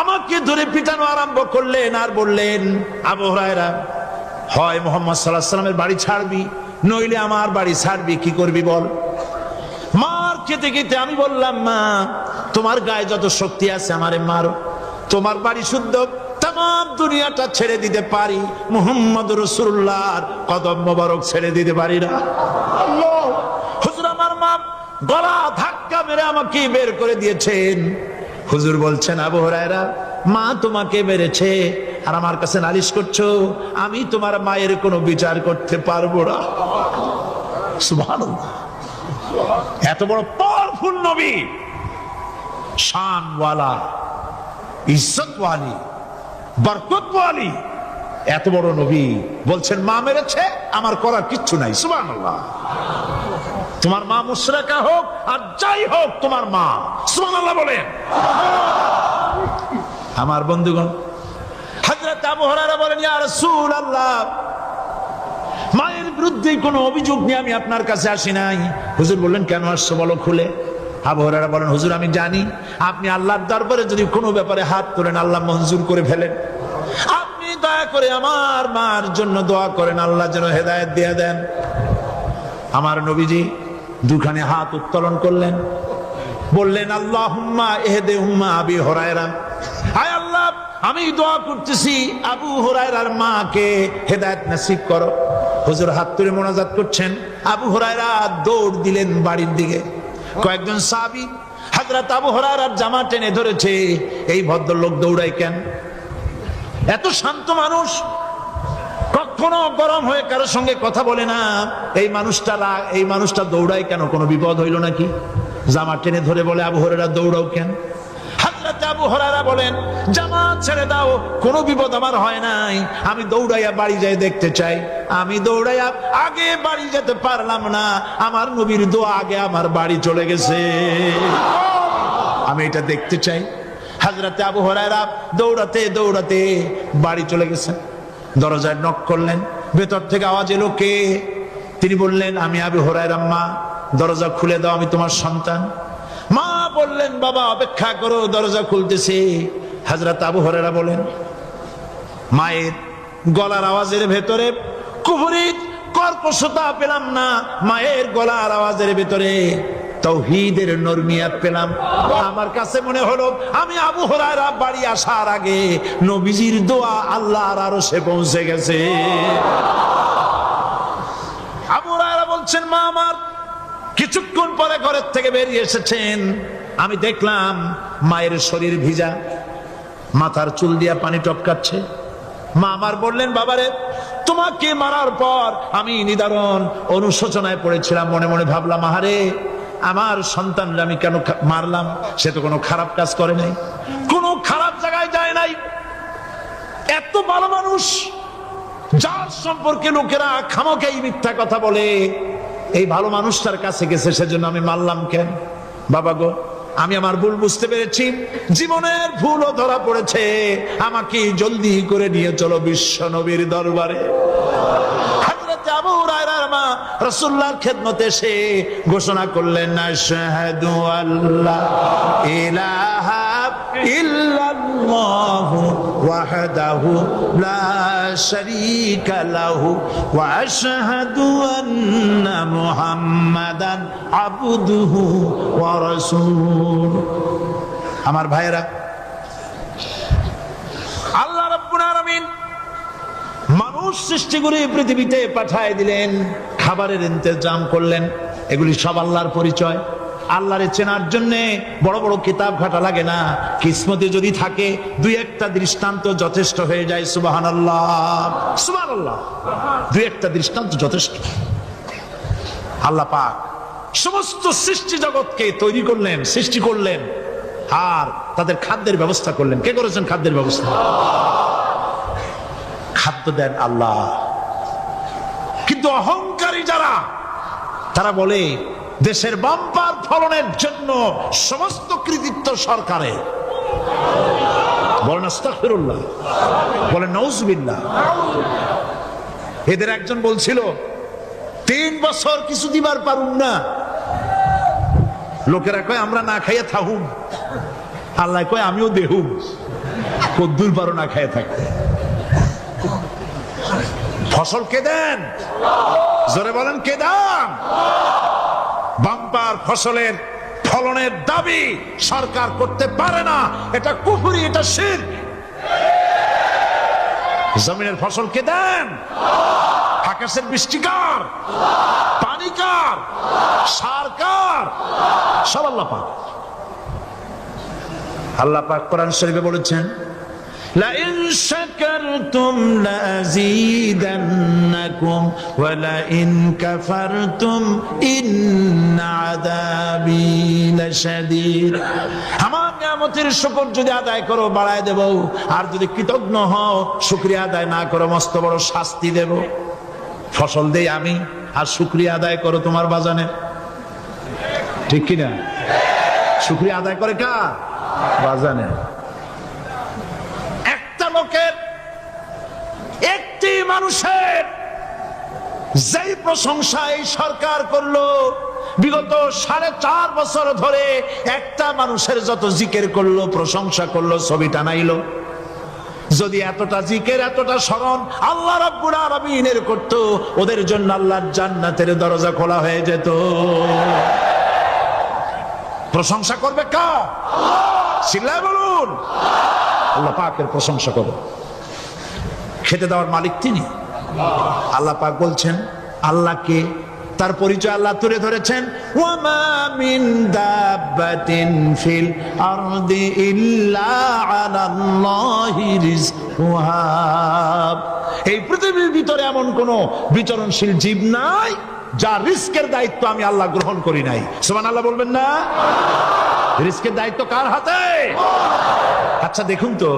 আমাকে ধরে পিটানো আরম্ভ করলেন আর বললেন, আবু হুরায়রা, হয় মুহাম্মদ সাল্লাল্লাহু আলাইহি সাল্লামের বাড়ি ছাড়বি, নইলে আমার বাড়ি ছাড়বি, কি করবি বল? মার খেতে খেতে আমি বললাম, মা তোমার গায়ে যত শক্তি আছে আমারে মারো, তোমার বাড়ি শুদ্ধ, তাম দুনিয়াটা ছেড়ে দিতে পারি, মুহাম্মদ রাসূলুল্লাহর কদম মোবারক ছেড়ে দিতে পারি না। আল্লাহ! হুজুর আমার মা গলা ধাক্কা মেরে আমাকে বের করে দিয়েছেন। হুজুর বলছেন, আবু হুরায়রা, মা তোমাকে মেরেছে আর আমার কাছে নালিশ করছো, আমি তোমার মায়ের কোনো বিচার করতে পারবো না। সুবহানাল্লাহ! এত বড় পাওয়ারফুল নবী, শানওয়ালা, ইজ্জতওয়ালি, বরকতওয়ালি, এত বড় নবী বলছেন মা মেরেছে, আমার করার কিচ্ছু নাই। সুবহানাল্লাহ! তোমার মা মুশরিকা হোক আর যাই হোক, তোমার মা। সুবহানাল্লাহ বলেন। আমার বন্ধুগণ, হযরত আবু হুরায়রা বলেন, ইয়া রাসূলুল্লাহ, মায়ের বিরুদ্ধে কোনো অভিযোগ নিয়ে আমি আপনার কাছে আসি নাই। হুজুর বললেন, কেন আসছো বলো খুলে। আবু হুরায়রা বলেন, হুজুর আমি জানি আপনি আল্লাহর দরবারে যদি কোনো ব্যাপারে হাত তোলেন আল্লাহ মঞ্জুর করে ফেলেন। আপনি দয়া করে আমার মার জন্য দোয়া করেন, আল্লাহ যেন হেদায়েত দিয়ে দেন। আমার নবীজি দুখানে হাত উত্তোলন করলেন, বললেন, আল্লাহুম্মা ইহদি উম্মা আবি হুরায়রা, আয় আল্লাহ, আমি দোয়া করতেছি আবু হুরায়রার মাকে হেদায়েত নসিব করো। হুজুর হাত তুলে মোনাজাত করছেন, আবু হুরায়রা দৌড় দিলেন বাড়ির দিকে। কয়েকজন সাহাবী হযরত আবু হুরায়রার জামা টেনে ধরেছে, এই ভদ্রলোক দৌড়ায় কেন? এত শান্ত মানুষ, কখনো গরম হয়ে কারোর সঙ্গে কথা বলে না। এই মানুষটা দৌড়ায় কেন? কোনো বিপদ হইল নাকি? জামা টেনে ধরে বলে, আবু হুরায়রা দৌড়াও কেন? হযরত আবু হুরায়রা বলেন, জামা ছেড়ে দাও, কোনো বিপদ আমার হয় নাই, আমি দৌড়াইয়া বাড়ি যাই দেখতে চাই। আমি দৌড়াইয়া আগে বাড়ি যেতে পারলাম না, আমার নবীর দোয়া আগে আমার বাড়ি চলে গেছে, আমি এটা দেখতে চাই। হযরত আবু হুরায়রা দৌড়াতে দৌড়াতে বাড়ি চলে গেছেন। দরজায় নক করলেন, ভেতর থেকে আওয়াজ এলো, কে? তিনি বললেন, আমি আবু হুরায়রা। মা দরজা খুলে দাও, আমি তোমার সন্তান। মা বললেন, বাবা অপেক্ষা করো, দরজা খুলতেছে। হযরত আবু হুরায়রা বলেন, মায়ের গলার আওয়াজের ভেতরে কুফরি কর্কশতা পেলাম না, মায়ের গলার আওয়াজের ভেতরে তাওহীদের নরমিয়াত পেলাম। আমার কাছে মনে হলো আমি আবু হুরায়রা বাড়ি আসার আগে নবীজির দোয়া আল্লাহর আরশে পৌঁছে গেছে। আবু হুরায়রা বলছেন, মা আমার কিছুক্ষণ পরে ঘরের থেকে বেরিয়ে এসেছেন, আমি দেখলাম মায়ের শরীর ভিজা, মাথার চুল দিয়া পানি টপকাচ্ছে। মা আমার বললেন, বাবারে, তোমাকে মারার পর আমি নিদারুণ অনুশোচনায় পড়েছিলাম, মনে মনে ভাবলাম, আহারে আমার সন্তানরা আমি কেন মারলাম? সে তো কোনো খারাপ কাজ করে নাই, কোনো খারাপ জায়গায় যায় নাই। এত ভালো মানুষ, যার সম্পর্কে লোকেরা খামোখাই মিথ্যা কথা বলে, এই ভালো মানুষটার কাছে গেছে, সেজন্য আমি মারলাম কেন? বাবা গো, আমি আমার ভুল বুঝতে পেরেছি, জীবনের ভুলও ধরা পড়েছে, আমাকে জলদি করে নিয়ে চলো বিশ্ব নবীর দরবারে। হযরত আবু হুরায়রার মা রাসূলুল্লাহর খেদমতে এসে ঘোষণা করলেন, আশহাদু আল্লা ইলাহা ইল্লাল্লাহু ওয়াহদাহু লা শারীকা লাহু ওয়া আশহাদু আন্না মুহাম্মাদান আবদুহু ওয়া রাসূলুহু। আমার ভাইরা, আল্লাহ রাব্বুল আলামিন মানুষ সৃষ্টি করে পৃথিবীতে পাঠিয়ে দিলেন, খাবারের ইন্তজাম করলেন, এগুলি সব আল্লাহর পরিচয়। আল্লাহরে চেনার জন্য বড় বড় কিতাব ঘাটা লাগে না, কিসমতে যদি থাকে দুই একটা দৃষ্টান্ত যথেষ্ট হয়ে যায়। সুবহানাল্লাহ, সুবহানাল্লাহ, দুই একটা দৃষ্টান্ত যথেষ্ট। আল্লাহ পাক সমস্ত সৃষ্টি জগৎকে তৈরি করলেন, সৃষ্টি করলেন, আর তাদের খাদ্যের ব্যবস্থা করলেন। কে করেছেন খাদ্যের ব্যবস্থা? খাদ্য দেন আল্লাহ। কিন্তু অহংকারী যারা, তারা বলে দেশের বাম্পার ফলনের জন্য সমস্ত কৃতিত্ব সরকারের। বলেন আস্তাগফিরুল্লাহ, বলেন নাউজুবিল্লাহ। এদের একজন বলছিল 3 বছর কিছু দিবার পারুম না, লোকেরা কয় আমরা না খাইয়া থাকুম, আল্লাহ কয় আমিও দেহুম, কদ্দুর পারো না খাইয়া থাকতে। ফসল কে দেন? জোরে বলেন কে দেন? বাম্পার ফসলের ফলনের দাবি সরকার করতে পারে না, এটা কুফরি, এটা শিরক। জমিনের ফসল কে দেন? আকাশের বৃষ্টি কার? পানি কার? সার কার? সব আল্লাহ পাক। আল্লাহ পাক কোরআন শরীফে বলেছেন, لئن شكرتم لأزيدنكم ولئن كفرتم إن عذابي لشديد। আমার নিয়ামতের শুকর যদি আদায় করো বাড়ায় দেব, আর যদি কৃতজ্ঞ হও শুকরিয়া আদায় না করো মস্ত বড় শাস্তি দেব। ফসল দেই আমি, আর শুকরিয়া আদায় করো তোমার বাজানে, ঠিক কিনা? শুকরিয়া আদায় করে কার? বাজানে। লোকের, একটি মানুষের যেই প্রশংসা এই সরকার করলো, বিগত 4.5 বছর ধরে একটা মানুষের যত জিকির করলো, প্রশংসা করলো, ছবি টানাইলো, যদি এতটা জিকির এতটা স্মরণ আল্লাহ রাব্বুল আলামিনের করতো, ওদের জন্য আল্লাহর জান্নাতের দরজা খোলা হয়ে যেত। প্রশংসা করবে কার? চিল্লায় বলুন, আল্লাহ পাকের প্রশংসা করো। খেতে দেওয়ার মালিক তিনি। আল্লাহ পাক বলছেন, আল্লাহকে, তার পরিচয় আল্লাহ তুলে ধরেছেন, ওয়ামা মিন দাব্বাতিন ফিল আরদি ইল্লা আলাল্লাহি রিজকুহা। এই পৃথিবীর ভিতরে এমন কোন বিচরণশীল জীব নাই যার রিস্কের দায়িত্ব আমি আল্লাহ গ্রহণ করি নাই। সুবহানাল্লাহ বলবেন না? রিস্কের দায়িত্ব কার হাতে? আচ্ছা দেখুন তো,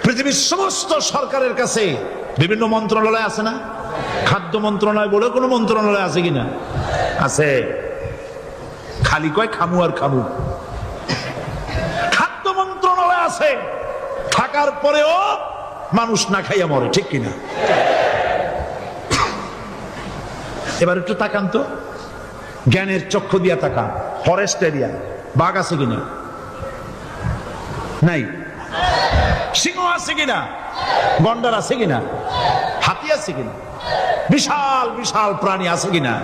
পৃথিবীর সমস্ত সরকারের কাছে বিভিন্ন মন্ত্রণালয় আছে না? খাদ্য মন্ত্রণালয় বলে কোনো মন্ত্রণালয় আছে কিনা? আছে। খালি কয় খামু আর খামু। খাদ্য মন্ত্রণালয় আছে, থাকার পরেও মানুষ না খাইয়া মরে, ঠিক কিনা? এবার একটু তাকান তো, জ্ঞানের চক্ষু দিয়া তাকান। ফরেস্ট এরিয়া বাঘ আছে কিনা? নাই। সিংহ আছে কিনা? গন্ডার আছে কিনা? হাতি আছে কিনা? বিশাল বিশাল প্রাণী আছে কিনা?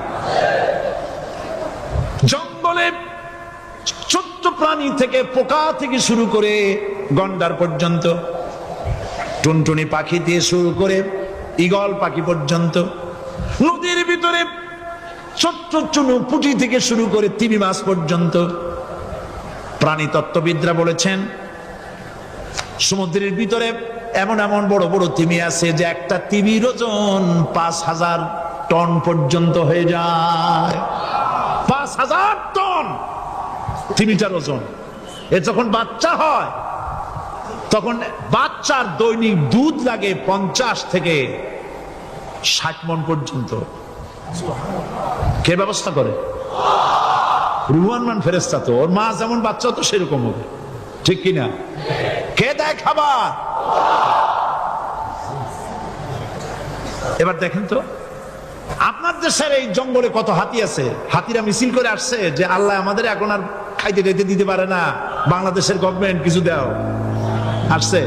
জঙ্গলে ছোট্ট প্রাণী থেকে, পোকা থেকে শুরু করে গন্ডার পর্যন্ত, টুনটুনি পাখি দিয়ে শুরু করে ঈগল পাখি পর্যন্ত, নদীর ভিতরে ছোট্ট চুনু পুঁটি থেকে শুরু করে তিমি মাছ পর্যন্ত। প্রাণী তত্ত্ববিদরা বলেছেন, সমুদ্রের ভিতরে এমন এমন বড় বড় তিমি আছে যে একটা তিমির ওজন 5000 টন পর্যন্ত হয়ে যায়। 5000 টন তিমিটার ওজন। এ যখন বাচ্চা হয়, তখন বাচ্চার দৈনিক দুধ লাগে 50 থেকে 60 মণ পর্যন্ত। কে ব্যবস্থা করে? রুহুল মান ফেরেশতা। তো ওর মা যেমন বাচ্চা তো সেরকম হবে, ঠিক কিনা? কে দেয় খাবার? এবার দেখেন তো, আপনার দেশের এই জঙ্গলে কত হাতি আছে। হাতিরা মিছিল করে আসছে যে আল্লাহ আমাদের এখন আর খাইতে টাইতে দিতে পারে না, বাংলাদেশের গভর্নমেন্ট কিছু দাও। আসছে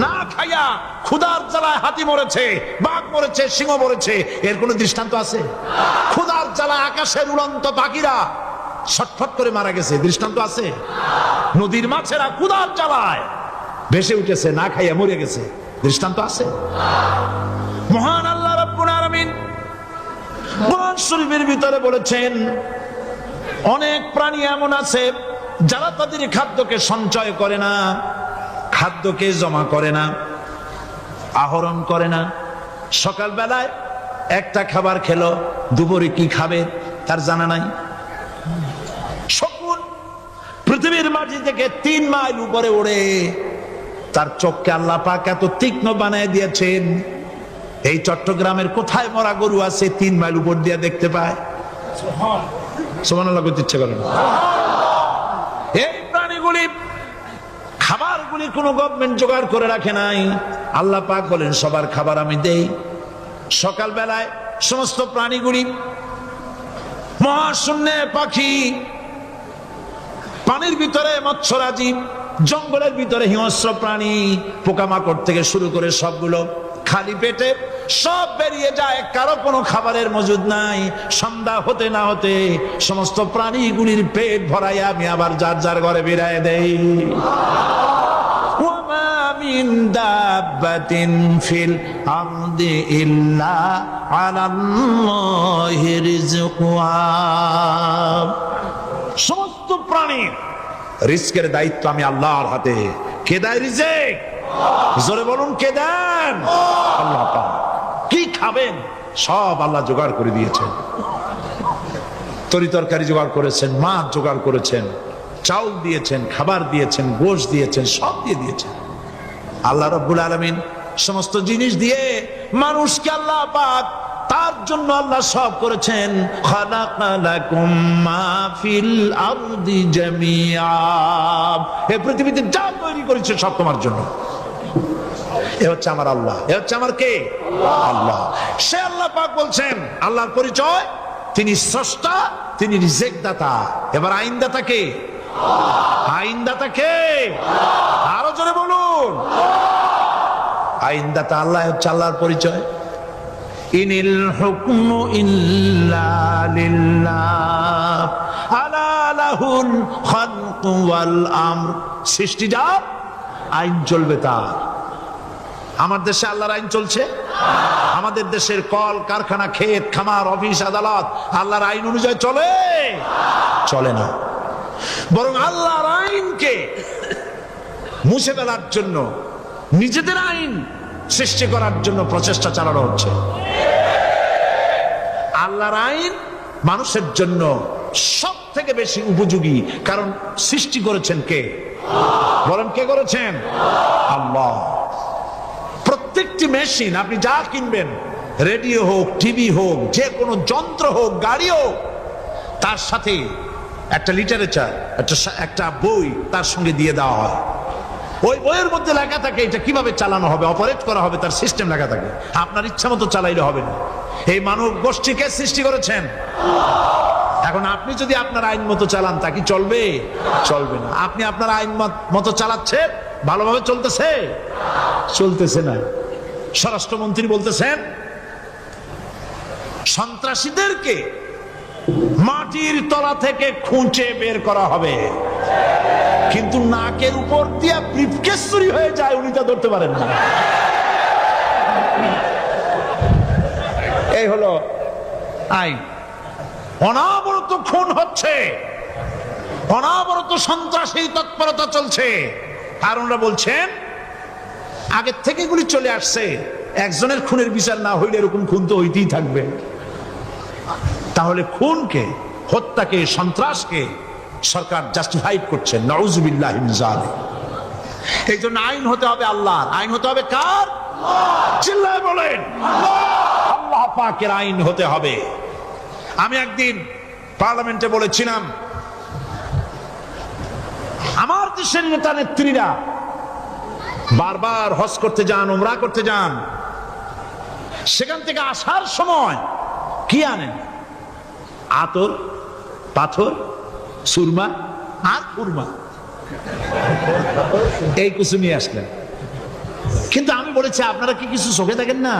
না, খাইয়া ক্ষুধার জ্বালায় হাতি মরেছে, বাঘ মরেছে, সিংহ মরেছে, এর কোন দৃষ্টান্ত আছে? ক্ষুধার জ্বালায় আকাশের উড়ন্ত পাখিরা ছটফট করে মারা গেছে, দৃষ্টান্ত আছে? নদীর মাছেরা ক্ষুধার জ্বালায় ভেসে উঠেছে, না খাইয়া মরে গেছে, দৃষ্টান্ত আছে? মহান আল্লাহ রাব্বুল আলামিন কোরআন শরীফের ভিতরে বলেছেন, অনেক প্রাণী এমন আছে যারা তাদের খাদ্যকে সঞ্চয় করে না, খাদ্যকে জমা করে না, আহরণ করে না। সকাল বেলায় একটা খাবার খেলো, দুপুরে কি খাবে তার জানা নাই। শকুন পৃথিবীর মাটি থেকে 3 মাইল উপরে ওড়ে, তার চোখকে আল্লাহ পাক এত তীক্ষ্ণ বানায় দিয়েছেন, এই চট্টগ্রামের কোথায় মরা গরু আছে 3 মাইল উপর দিয়ে দেখতে পায়? সুবহানাল্লাহ করতে ইচ্ছে করে না। এই প্রাণীগুলি খাবারগুলি কোন গভর্নমেন্ট জোগাড় করে রাখে নাই। আল্লাহ পাক বলেন সবার খাবার আমি দেই। সকাল বেলায় সমস্ত প্রাণীগুলি, মহাশূন্যে পাখি, পানির ভিতরে মৎস্যরাজি, জঙ্গলের ভিতরে হিংস্র প্রাণী, পোকামাকড় থেকে শুরু করে সবগুলো খালি পেটে সব বেরিয়ে যায়, কারো কোনো খাবারের মজুদ নাই। সন্ধ্যা হতে না হতে সমস্ত প্রাণীগুলির পেট ভরাই আমি আবার যার যার ঘরে বেরায় দেই। ওয়ামা মিন দাব্বাতিন ফিল আরদি ইল্লা আলাল্লাহি রিজকুহা। সমস্ত প্রাণীর রিজকের দায়িত্ব আমি আল্লাহর হাতে। কে দেয় রিজক? জোরে বলুন, কে দেন? আল্লাহ পাক। কি খাবেন সব আল্লাহ জোগাড় করে দিয়েছেন। তরি তরকারি জোগাড় করেছেন, মাছ জোগাড় করেছেন, চাউল দিয়েছেন, খাবার দিয়েছেন, গোশত দিয়েছেন, সব দিয়ে দিয়েছেন। আল্লাহ রাব্বুল আলামিন সমস্ত জিনিস দিয়ে মানুষকে আল্লাহ পাক তার জন্য আল্লাহ সব করেছেন। খালাকালাকুম মা ফিল আরদি জামিআ। এই পৃথিবীতে যা তৈরি করেছে সব তোমার জন্য। এ হচ্ছে আমার আল্লাহ। এ হচ্ছে আমার কে? আল্লাহ। সে আল্লাহ পাক বলছেন, আল্লাহর পরিচয়, তিনি স্রষ্টা, তিনি রিজেক দাতা। এবার আইনদাতা কে? আইনদাতা কে? আরো জোরে বলুন। আইনদাতা আল্লাহ, হচ্ছে আল্লাহর পরিচয়। ইনিল হুকমু ইল্লা লিল্লাহ আলা লাহুল খালকু ওয়াল আমর। সৃষ্টি যার, আইন চলবে তার। আমার দেশে আল্লাহর আইন চলছে? আমাদের দেশের কল কারখানা, ক্ষেত খামার, অফিস আদালত আল্লাহর আইন অনুযায়ী চলে? চলে না। বরং আল্লাহর আইনকে মুছে ফেলার জন্য, নিজেদের আইন সৃষ্টি করার জন্য প্রচেষ্টা চালানো হচ্ছে। আল্লাহর আইন মানুষের জন্য সব থেকে বেশি উপযোগী, কারণ সৃষ্টি করেছেন কে? বলেন, কে করেছেন? আল্লাহ। প্রত্যেকটি মেশিন আপনি যা কিনবেন, রেডিও হোক, টিভি হোক, যে কোনো যন্ত্র হোক, গাড়ি হোক, তার সাথে একটা লিটারেচার, একটা বই তার সঙ্গে দিয়ে দেওয়া হয়। ওই বইয়ের মধ্যে লেখা থাকে এটা কিভাবে চালানো হবে, অপারেট করা হবে, তার সিস্টেম লেখা থাকে। আপনার ইচ্ছা মতো চালাইলে হবে না। এই মানব গোষ্ঠীকে সৃষ্টি করেছেন। এখন আপনি যদি আপনার আইন মতো চালান, তা কি চলবে? চলবে না। আপনি আপনার আইন মতো চালাচ্ছেন, ভালোভাবে চলতেছে? চলতেছে না। স্বরাষ্ট্রমন্ত্রী বলতেছেন সন্ত্রাসীদেরকে মাটির তলা থেকে খুঁজে বের করা হবে, কিন্তু নাকের উপর দিয়া ব্রিফকেস চুরি হয়ে যায়, উনি তা ধরতে পারেন না। এই হলো আইন। অনাবরত খুন হচ্ছে, অনাবরত সন্ত্রাসী তৎপরতা চলছে। আর ওনারা বলছেন আগের থেকে এগুলি চলে আসছে, একজনের খুনের বিচার না হইলে এরকম খুন তো হইতেই থাকবে। তাহলে খুনকে, হত্যাকে, সন্ত্রাসকে সরকার জাস্টিফাইড করছে। নাউযুবিল্লাহি মিন যালিক। এই জন্য আইন হতে হবে আল্লাহর। আইন হতে হবে কার? চিল্লায় বলেন, আল্লাহ পাকের আইন হতে হবে। আমি একদিন পার্লামেন্টে বলেছিলাম, আমার দেশের নেতা নেত্রীরা বারবার হজ করতে যান, উমরা করতে যান, সেখান থেকে আসার সময় কি আনেন? আতর, পাথর, সুরমা আর কুরমা, এই কিছু নিয়ে আসলেন। কিন্তু আমি বলেছি, আপনারা কি কিছু চোখে দেখেন না?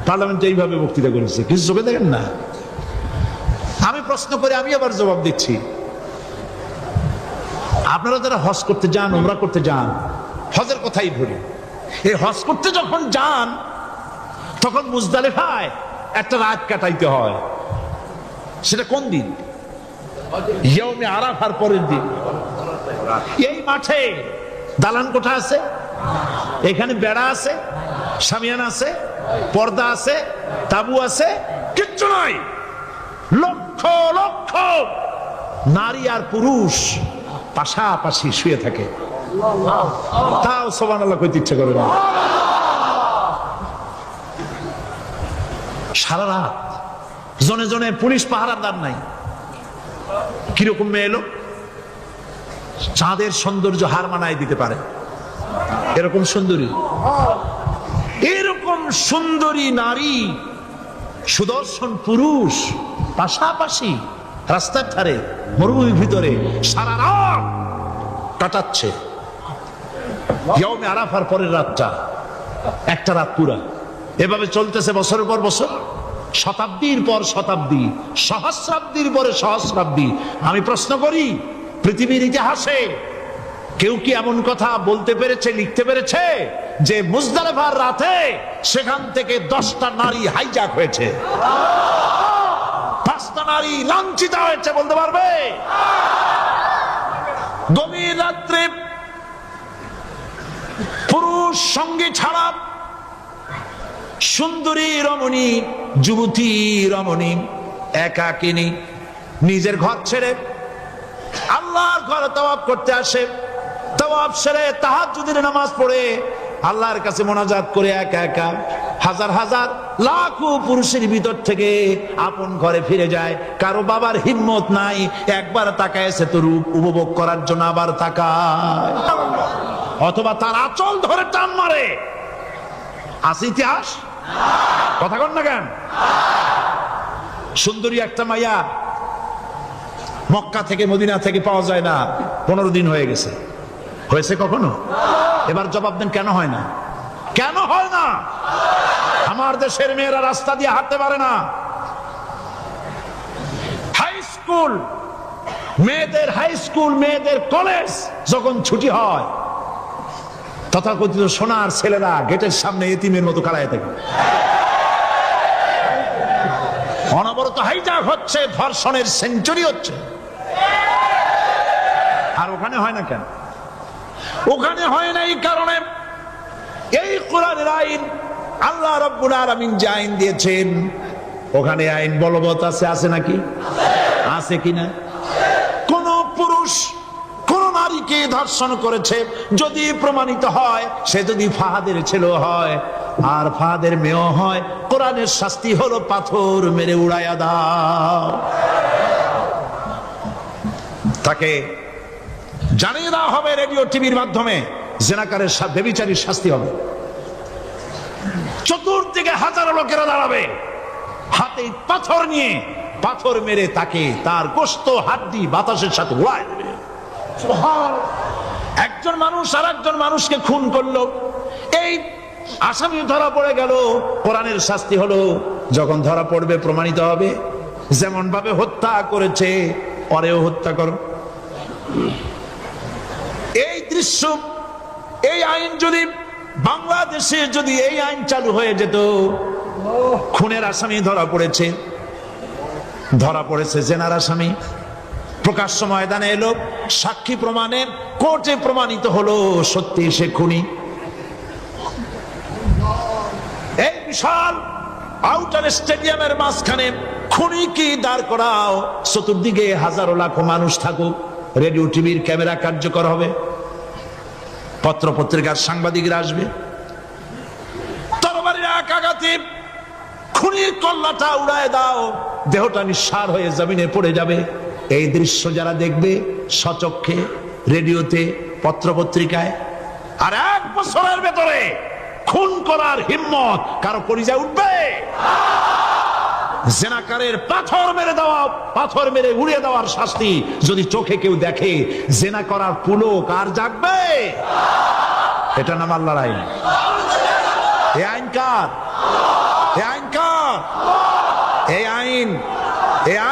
পার্লামেন্টে এইভাবে বক্তৃতা করেছে, কিছু চোখে দেখেন না? আমি প্রশ্ন করে আমি আবার জবাব দিচ্ছি, আপনারা যারা হজ করতে যান, উমরা করতে যান, হজের কথাই ধরি, এই হজ করতে যখন যান তখন মুজদালিফায় একটা রাত কাটাইতে হয়। সেটা কোন দিন? ইয়ৌমে আরাফার পরের দিন। এই মাঠে দালান কোঠা আছে, এখানে বেড়া আছে, শামিয়ানা আছে, পর্দা আছে, তাবু আছে, কিচ্ছু নাই। লক্ষ লক্ষ নারী আর পুরুষ পাশাপাশি শুয়ে থাকে, তাও সুবহানাল্লাহ কইতে ইচ্ছা করে না। সারা রাত জনে জনে পুলিশ পাহারাদার নাই। কিরকম মেয়ে এলো, চাঁদের সৌন্দর্য হার মানায় দিতে পারে এরকম সুন্দরী, এরকম সুন্দরী নারী, সুদর্শন পুরুষ পাশাপাশি রাস্তার ধারে মরুভূমির ভিতরে সারা রাত কাটাচ্ছে। ইয়ৌমে আরাফার পরের রাতটা একটা রাত পুরা। এভাবে চলতেছে বছরের পর বছর, শতাব্দীর পর শতাব্দী, সহস্রাব্দীর পরে সহস্রাব্দী। আমি প্রশ্ন করি, পৃথিবীর ইতিহাসে কেউ কি এমন কথা বলতে পেরেছে, লিখতে পেরেছে যে মুজদালিফার রাতে সেখান থেকে 10টা নারী হাইজ্যাক হয়েছে, 5টা নারী লাঞ্ছিত হয়েছে? বলতে পারবে? গভীর রাত্রে পুরুষ সঙ্গী ছাড়া সুন্দরী রমণী, যুবতী রমণী একাকিনী নিজের ঘর ছেড়ে আল্লাহর ঘরে তাওয়াফ করতে আসে। তাওয়াফ সেরে তাহাজ্জুদের নামাজ পড়ে আল্লাহর কাছে মোনাজাত করে একা একা হাজার হাজার লাখো পুরুষের ভিতর থেকে আপন ঘরে ফিরে যায়। কারো বাবার হিম্মত নাই একবার তাকায় সে তো রূপ উপভোগ করার জন্য আবার তাকায়, অথবা তার আঁচল ধরে টান মারে। আছে ইতিহাস? কথা কন না কেন? সুন্দরী একটা মাইয়া মক্কা থেকে মদিনা থেকে পাওয়া যায় না, 15 দিন হয়ে গেছে। হয়েছে কখনো? এবার জবাব দেন, কেন হয় না? কেন হয় না? আমার দেশের মেয়েরা রাস্তা দিয়ে হাঁটতে পারে না। হাই স্কুল মেয়েদের, হাই স্কুল মেয়েদের কলেজ যখন ছুটি হয়, তথাকথিত সোনার ছেলেরা গেটের সামনে এতিমের মতো কালায় থাকে। অনবরত হাইজ্যাক হচ্ছে, ধর্ষণের সেঞ্চুরি হচ্ছে। আর ওখানে হয় না কেন? ওখানে হয় না এই কারণে, এই কোরআনের আইন আল্লাহ রাব্বুল আলামিন যে আইন দিয়েছেন, ওখানে আইন বলবৎ আছে। আছে নাকি? আছে কিনা? কোন পুরুষ কোন নারীকে ধর্ষণ করেছে যদি প্রমাণিত হয়, সে যদি ফাহাদের ছেলে হয় আর ফাহাদের মেয়েও হয়, কোরআনের শাস্তি হলো পাথর মেরে উড়াইয়া দাও। তাকে জানিয়ে দেওয়া হবে রেডিও টিভির মাধ্যমে, জেনাকারের ব্যভিচারীর শাস্তি হবে। চতুর্দিকে হাজারো লোকেরা দাঁড়াবে, হাতে পাথর নিয়ে পাথর মেরে তাকে তার গোশত হাড্ডি বাতাসের সাথে উড়ায় দেবে। একজন মানুষ আর একজন মানুষকে খুন করলো, এই আসামি ধরা পড়ে গেল, কোরআনের শাস্তি হলো যখন ধরা পড়বে প্রমাণিত হবে যেমন ভাবে হত্যা করেছে পরেও হত্যা করো। এই দৃশ্য, এই আইন যদি বাংলাদেশে যদি এই আইন চালু হয়ে যেত, খুনের আসামি ধরা পড়েছে জেনার আসামি, প্রকাশ্য ময়দানে এলো, সাক্ষী প্রমাণে কোর্টে প্রমাণিত হলো সত্যি সে খুনি। এই বিশাল আউটার স্টেডিয়ামের মাঝখানে খুনি কি দাঁড় করাও, চতুর্দিকে হাজারো লাখো মানুষ থাকুক, রেডিও টিভির ক্যামেরা কার্যকর হবে, পত্র পত্রিকার সাংবাদিকরা আসবে, তরবারির এক আঘাতে খুনির কল্লাটা উড়ায় দাও, দেহটা নিঃসার হয়ে জমিনে পড়ে যাবে। এই দৃশ্য যারা দেখবে সচক্ষে, রেডিওতে, পত্রপত্রিকায়, আর 1 বছরের ভেতরে খুন করার হিম্মত কারো কলিজায় উঠবে? জেনাকারের পাথর মেরে উড়িয়ে দেওয়ার শাস্তি যদি চোখে কেউ দেখে, জেনা করার পুলক আর জাগবে? এটা নাম আল্লাহর আইন। এই আইন কার? এই আইন কার? এই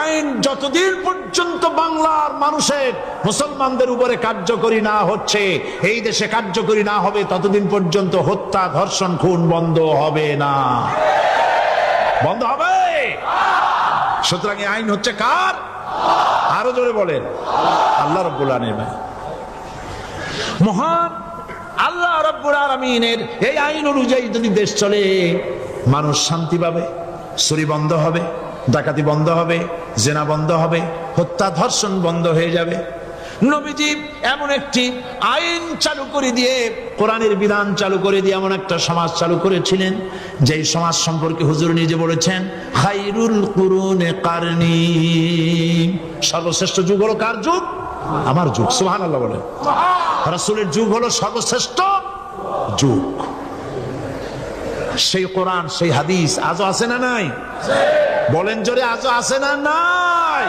আইন যতদিন পর্যন্ত বাংলার মানুষের, মুসলমানদের উপরে কার্যকরী না হচ্ছে, এই দেশে কার্যকরী না হবে, ততদিন পর্যন্ত হত্যা, ধর্ষণ, খুন বন্ধ হবে না। বন্ধ হবে। সুতরাং এই আইন হচ্ছে কার? আরো জোরে বলেন, আল্লাহ রাব্বুল আলামিন। মহান আল্লাহ রাব্বুল আলামিনের এই আইন অনুযায়ী যদি দেশ চলে, মানুষ শান্তি পাবে, চুরি বন্ধ হবে, ডাকাতি বন্ধ হবে, জেনা বন্ধ হবে, হত্যা, ধর্ষণ বন্ধ হয়ে যাবে। নবীজি এমন একটি আইন চালু করে দিয়ে, কোরআনের বিধান চালু করে দিয়ে এমন একটা সমাজ চালু করেছিলেন, যেই সমাজ সম্পর্কে হুজুর নিজে বলেছেন, খায়রুল কুরুনে কারনি। সর্বশ্রেষ্ঠ যুগ হলো কার যুগ? আমার যুগ। সুবহানাল্লাহ বলেন। রাসূলের যুগ হলো সর্বশ্রেষ্ঠ যুগ। সেই কোরআন, সেই হাদিস আজও আছে না নাই? বলেন জোরে, আজও আছে না নাই?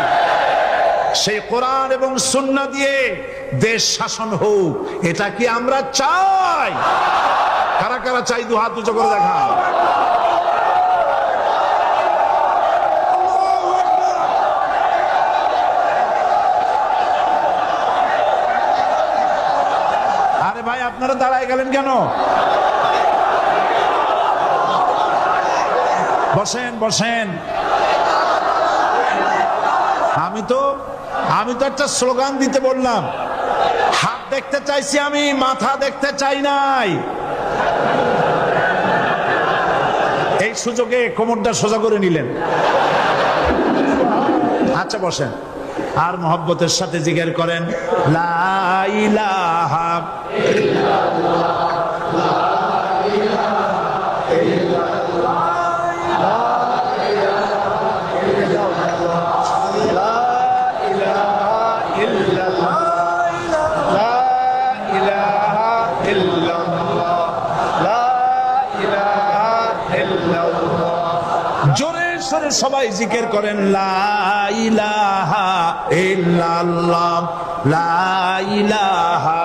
সেই কোরআন এবং সুন্নাহ দিয়ে দেশ শাসন হোক, এটা কি আমরা চাই? কারা কারা চাই? 2 হাত উঁচু করে দেখা। আরে ভাই, আপনারা দাঁড়ায় গেলেন কেন? বসেন বসেন। আমি তো একটা স্লোগান দিতে বললাম। হাত দেখতে চাইছি আমি, মাথা দেখতে চাই নাই। এই সুযোগে কোমরটা সোজা করে নিলেন। আচ্ছা বসেন, আর মহব্বতের সাথে জিকির করেন, লা ইলাহা ইল্লাল্লাহ, লা ইলাহা ইল্লাল্লাহ, জোরে সরে সবাই জিকির করেন, লা ইলাহা ইল্লাল্লাহ, লা ইলাহা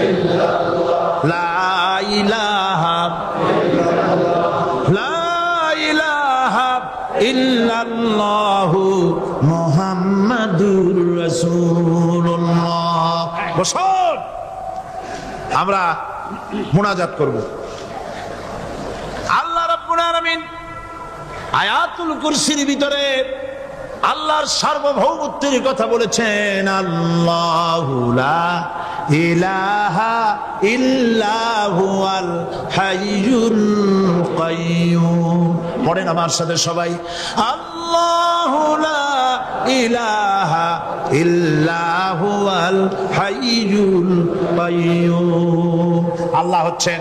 ইল্লাল্লাহ, লা ইলাহা ইল্লাল্লাহ, লা ইলাহা ইল্লাল্লাহ, মুহাম্মাদুর রাসূলুল্লাহ। বসুন, আমরা মুনাজাত করব। আল্লাহ রাব্বুল আলামিন আয়াতুল কুরসির ভিতরে আল্লাহর সার্বভৌমত্বের কথা বলেছেন। আল্লাহু লা ইলাহা ইল্লা হুয়াল হাইয়ুল কাইয়্যুম। পড়েন আমার সাথে সবাই, আল্লাহু লা ইলাহা ইল্লা হুয়াল হাইয়ুল কাইয়্যুম। আল্লাহ হচ্ছেন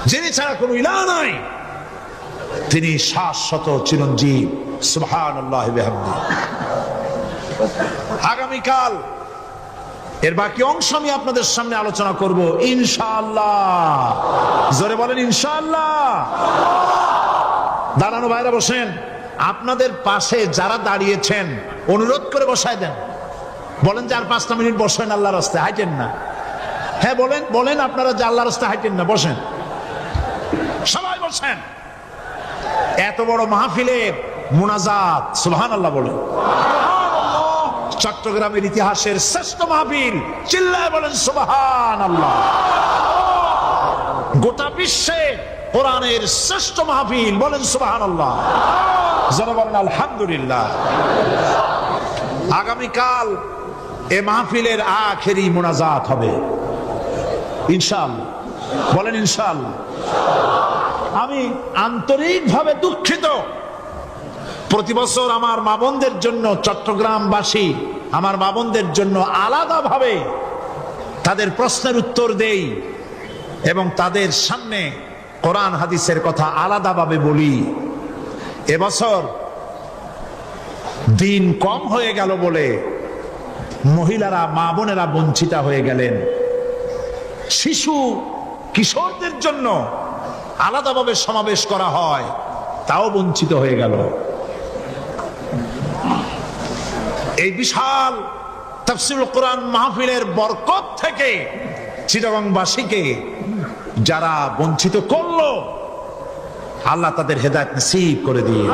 যিনি ছাড়া কোনো ইলাহ নাই, তিনি শাশ্বত চিরঞ্জীব। সুবহানাল্লাহ বিহামদি। আগামীকাল এর বাকি অংশ আমি আপনাদের সামনে আলোচনা করব ইনশাআল্লাহ। জোরে বলেন ইনশাআল্লাহ। দাঁড়ানো ভাইরা বসেন। আপনাদের পাশে যারা দাঁড়িয়েছেন অনুরোধ করে বসায় দেন। বলেন যে আর 5টা মিনিট বসেন, আল্লাহর রাস্তায় হাঁটেন না। হ্যাঁ বলেন, বলেন আপনারা যে আল্লাহর রাস্তায় হাঁটেন না, বসেন, সবাই বসেন। এত বড় মাহফিলের মুনাজাত, সুবহানাল্লাহ বলেন। চট্টগ্রামের ইতিহাসের শ্রেষ্ঠ মাহফিল, চিল্লায় বলেন সুবহানাল্লাহ। গোটা বিশ্বে কোরআনের শ্রেষ্ঠ মাহফিল, বলেন সুবহানাল্লাহ। যারা বলেন আলহামদুলিল্লাহ। আগামীকাল এ মাহফিলের আখেরি মুনাজাত হবে ইনশাআল্লাহ। বলেন ইনশাআল্লাহ। আমি আন্তরিকভাবে দুঃখিত, প্রতি বছর আমার মা বোনদের জন্য, চট্টগ্রামবাসী আমার মা বোনদের জন্য আলাদাভাবে তাদের প্রশ্নের উত্তর দেই এবং তাদের সামনে কোরআন হাদিসের কথা আলাদাভাবে বলি। এবছর দিন কম হয়ে গেল বলে মহিলারা, মা বোনেরা বঞ্চিতা হয়ে গেলেন। শিশু কিশোরদের জন্য আলাদাভাবে সমাবেশ করা হয়, তাও বঞ্চিত হয়ে গেল। এই বিশাল তাফসীরুল কোরআন মাহফিলের বরকত থেকে চিটাগংবাসীকে যারা বঞ্চিত করলো, আল্লাহ তাদের হেদায়েত নসিব করে দিয়ে।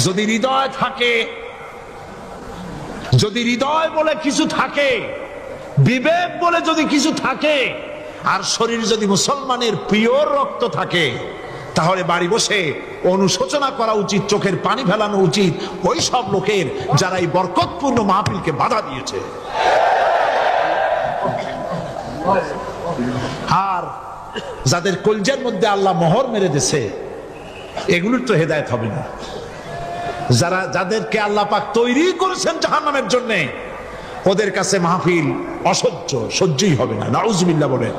যদি হৃদয় থাকে, যদি হৃদয় বলে কিছু থাকে, বিবেক বলে যদি কিছু থাকে, আর শরীর যদি মুসলমানের পিওর রক্ত থাকে, তাহলে বাড়ি বসে অনুশোচনা করা উচিত, চোখের পানি ফেলানো উচিত ওই সব লোকের যারা এই বরকতপূর্ণ মাহফিলকে বাধা দিয়েছে। আর যাদের কলজের মধ্যে আল্লাহ মোহর মেরে দিয়েছে, এগুলোর তো হেদায়েত হবে না। যাদেরকে আল্লাহ পাক তৈরি করেছেন জাহান্নামের জন্য, ওদের কাছে মাহফিল অসহ্য, সহ্যই হবে না। নাউজুবিল্লাহ বলেন।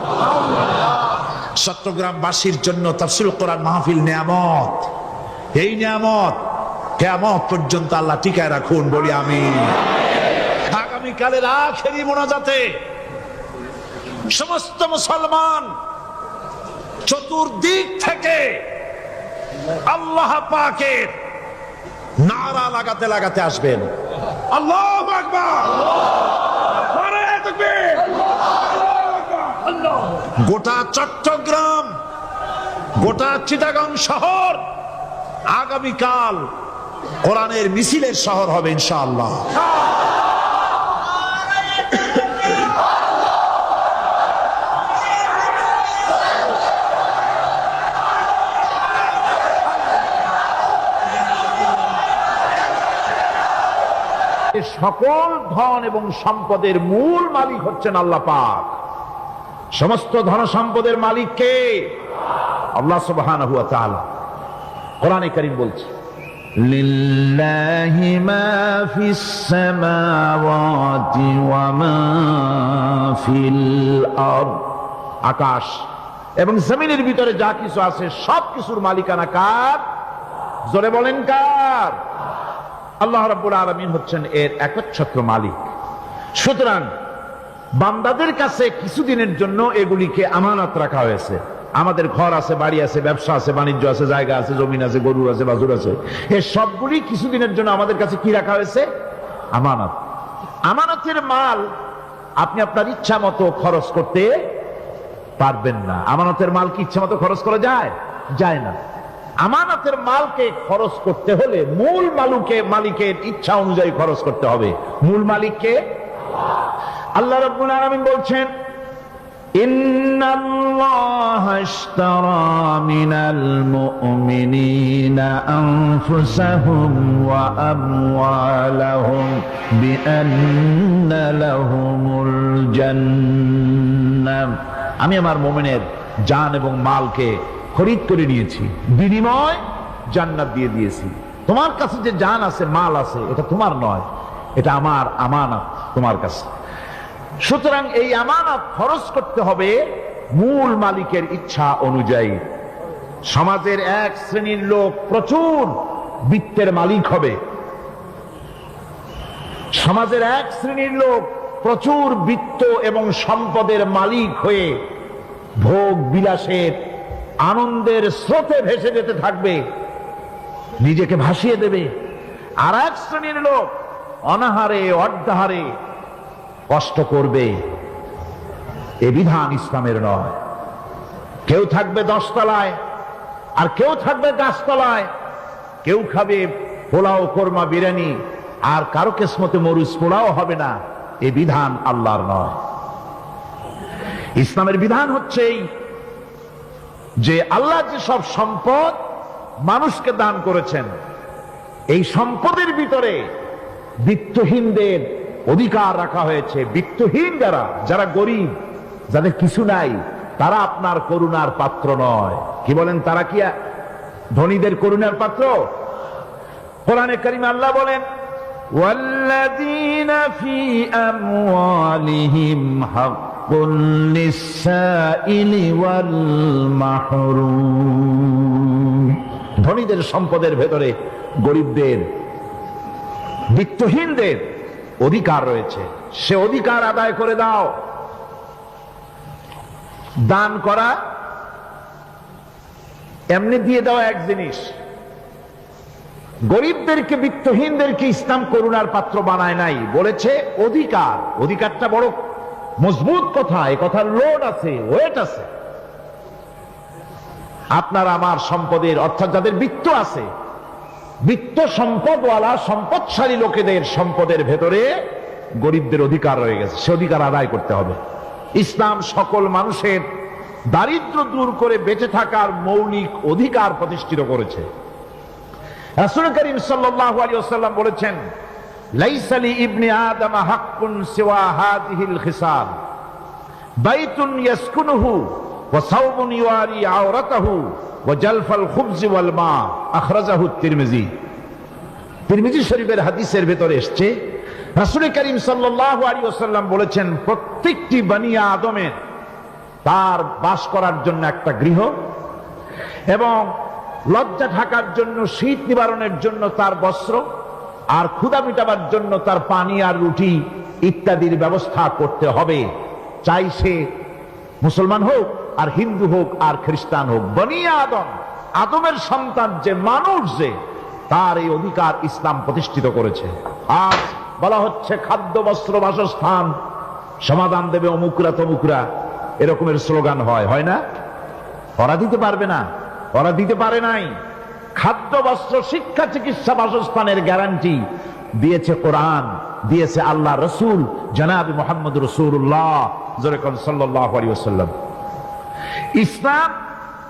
চট্টগ্রামবাসীর জন্য তাফসীরুল কোরআন মাহফিল নিয়ামত। এই নিয়ামত কিয়ামত পর্যন্ত আল্লাহ টিকায় রাখুন, বলি আমিন। আগামীকালের আখেরি মোনাজাতে সমস্ত মুসলমান চতুর্দিক থেকে আল্লাহ পাকের নারা লাগাতে লাগাতে আসবেন। আল্লাহু আকবার, নারে তাকবীর। গোটা চট্টগ্রাম, গোটা চিটাগং শহর আগামীকাল কোরআনের মিছিলের শহর হবে ইনশাআল্লাহ। সকল ধন এবং সম্পদের মূল মালিক হচ্ছেন আল্লাহ পাক। সমস্ত ধন সম্পদের মালিক কে? আল্লাহ সুবহানাহু ওয়া তাআলা। কোরআনে কারীম বলছে, লিল্লাহি মা ফিস সামাওয়াতি ওয়া মা ফিল আরদ। আকাশ এবং জমিনের ভিতরে যা কিছু আছে সব কিছুর মালিকানা কার? জোরে বলেন কার? আল্লাহ রাব্বুল আলামিন হচ্ছেন এর একচ্ছত্র মালিক। সুতরাং বান্দাদের কাছে কিছুদিনের জন্য এগুলিকে আমানত রাখা হয়েছে। আমাদের ঘর আছে, বাড়ি আছে, ব্যবসা আছে, বাণিজ্য আছে, জায়গা আছে, জমিন আছে, গরু আছে, বাছুর আছে, এই সবগুলি কিছুদিনের জন্য আমাদের কাছে কি রাখা হয়েছে? আমানত। আমানতের মাল আপনি আপনার ইচ্ছা মতো খরচ করতে পারবেন না। আমানতের মাল কি ইচ্ছা মতো খরচ করা যায়? যায় না। আমানতের মালকে খরচ করতে হলে মূল মালিকের ইচ্ছা অনুযায়ী খরচ করতে হবে। মূল মালিককে আল্লাহ রাব্বুল আলামিন বলছেন, ইন্নাল্লাহা ইশতারা মিনাল মুমিনিনা আনফুসাহুম ওয়া আমওয়ালাহুম বিআন্না লাহুমুল জান্নাহ। আমি আমার মুমিনের জান এবং মালকে খরিদ করে নিয়েছি, বিনিময় জান্নাত দিয়ে দিয়েছি। তোমার কাছে যে জান আছে, মাল আছে, এটা তোমার নয়, এটা আমার আমানত তোমার কাছে। সুতরাং এই আমানত খরচ করতে হবে মূল মালিকের ইচ্ছা অনুযায়ী। সমাজের এক শ্রেণীর লোক প্রচুর বিত্তের মালিক হবে, সমাজের এক শ্রেণীর লোক প্রচুর বিত্ত এবং সম্পদের মালিক হয়ে ভোগ বিলাসের আনন্দের স্রোতে ভেসে যেতে থাকবে, নিজেকে ভাসিয়ে দেবে। আর এক শ্রেণীর লোক অনাহারে অর্ধাহারে কষ্ট করবে। এ বিধান ইসলামের নয়। কেউ থাকবে 10 তলায় আর কেউ থাকবে গাছতলায়, কেউ খাবে পোলাও, কোরমা, বিরিয়ানি, আর কারো কিসমতে মরিচ পোলাও হবে না। এ বিধান আল্লাহর নয়। ইসলামের বিধান হচ্ছে যে আল্লাহ যে সব সম্পদ মানুষকে দান করেছেন, এই সম্পদের ভিতরে বিত্তহীনদের অধিকার রাখা হয়েছে। বিত্তহীন যারা গরিব, যাদের কিছু নাই, তারা আপনার করুণার পাত্র নয়। কি বলেন? তারা কি ধনীদের করুণার পাত্র? কোরআনে কারীমে আল্লাহ বলেন, ওয়াল্লাযীনা ফী আমওয়ালিহিম হাক্কুন লিস-সাইলি ওয়াল মাহরুম। ধনীদের সম্পদের ভেতরে গরিবদের বিত্তহীনদের অধিকার রয়েছে, সে অধিকার আদায় করে দাও। দান করা এমনি দিয়ে দেওয়া এক জিনিস, গরিবদেরকে বিত্তহীনদেরকে ইসলাম করুণার পাত্র বানায় নাই, বলেছে অধিকার। অধিকারটা বড় মজবুত কথা, এ কথার লোড আছে, ওয়েট আছে। আপনার আমার সম্পদের, অর্থাৎ যাদের বিত্ত আছে, বিত্ত সম্পদওয়ালা সম্পদশালী লোকেদের সম্পদের ভেতরে গরিবদের অধিকার রয়ে গেছে, সে অধিকার আদায় করতে হবে। ইসলাম সকল মানুষের দারিদ্র দূর করে বেঁচে থাকার মৌলিক অধিকার প্রতিষ্ঠিত করেছে। রাসূল করিম সাল্লাল্লাহু আলাইহি ওয়াসাল্লাম বলেছেন, লাইসা লি ইবনি আদম হাক্কুন সিওয়া হাযিহিল খিসাল, বাইতুন ইয়াসকুনুহু ওয়া সাওবুন ইউয়ারি আওরাতাহু ওয়া জালফাল খুবজি ওয়াল মা, আখরাজাহু তিরমিজি। তিরমিজি শরীফের হাদিসের ভেতরে এসেছে, রাসূল করিম সাল্লাল্লাহু আলাইহি ওয়াসাল্লাম বলেছেন, প্রত্যেকটি বনি আদমের তার বাস করার জন্য একটা গৃহ, এবং লজ্জা ঢাকার জন্য, শীত নিবারণের জন্য তার বস্ত্র, আর ক্ষুধা মিটাবার জন্য তার পানি আর রুটি ইত্যাদির ব্যবস্থা করতে হবে, চাই সে মুসলমান হোক আর হিন্দু হোক আর খ্রিস্টান হোক। বনি আদম, আদমের সন্তান যে মানুষ, যে তার এই অধিকার ইসলাম প্রতিষ্ঠিত করেছে। আজ বলা হচ্ছে খাদ্য বস্ত্র বাসস্থান সমাধান দেবে অমুকরা তমুকরা, এরকমের স্লোগান হয় না? ওরা দিতে পারবে না, ওরা দিতে পারে নাই। খাদ্য বস্ত্র শিক্ষা চিকিৎসা বাসস্থানের গ্যারান্টি দিয়েছে কোরআন, দিয়েছে আল্লাহ রসুল জনাব মুহাম্মদ রাসূলুল্লাহ সাল্লাল্লাহু আলাইহি ওয়াসাল্লাম। ইসলাম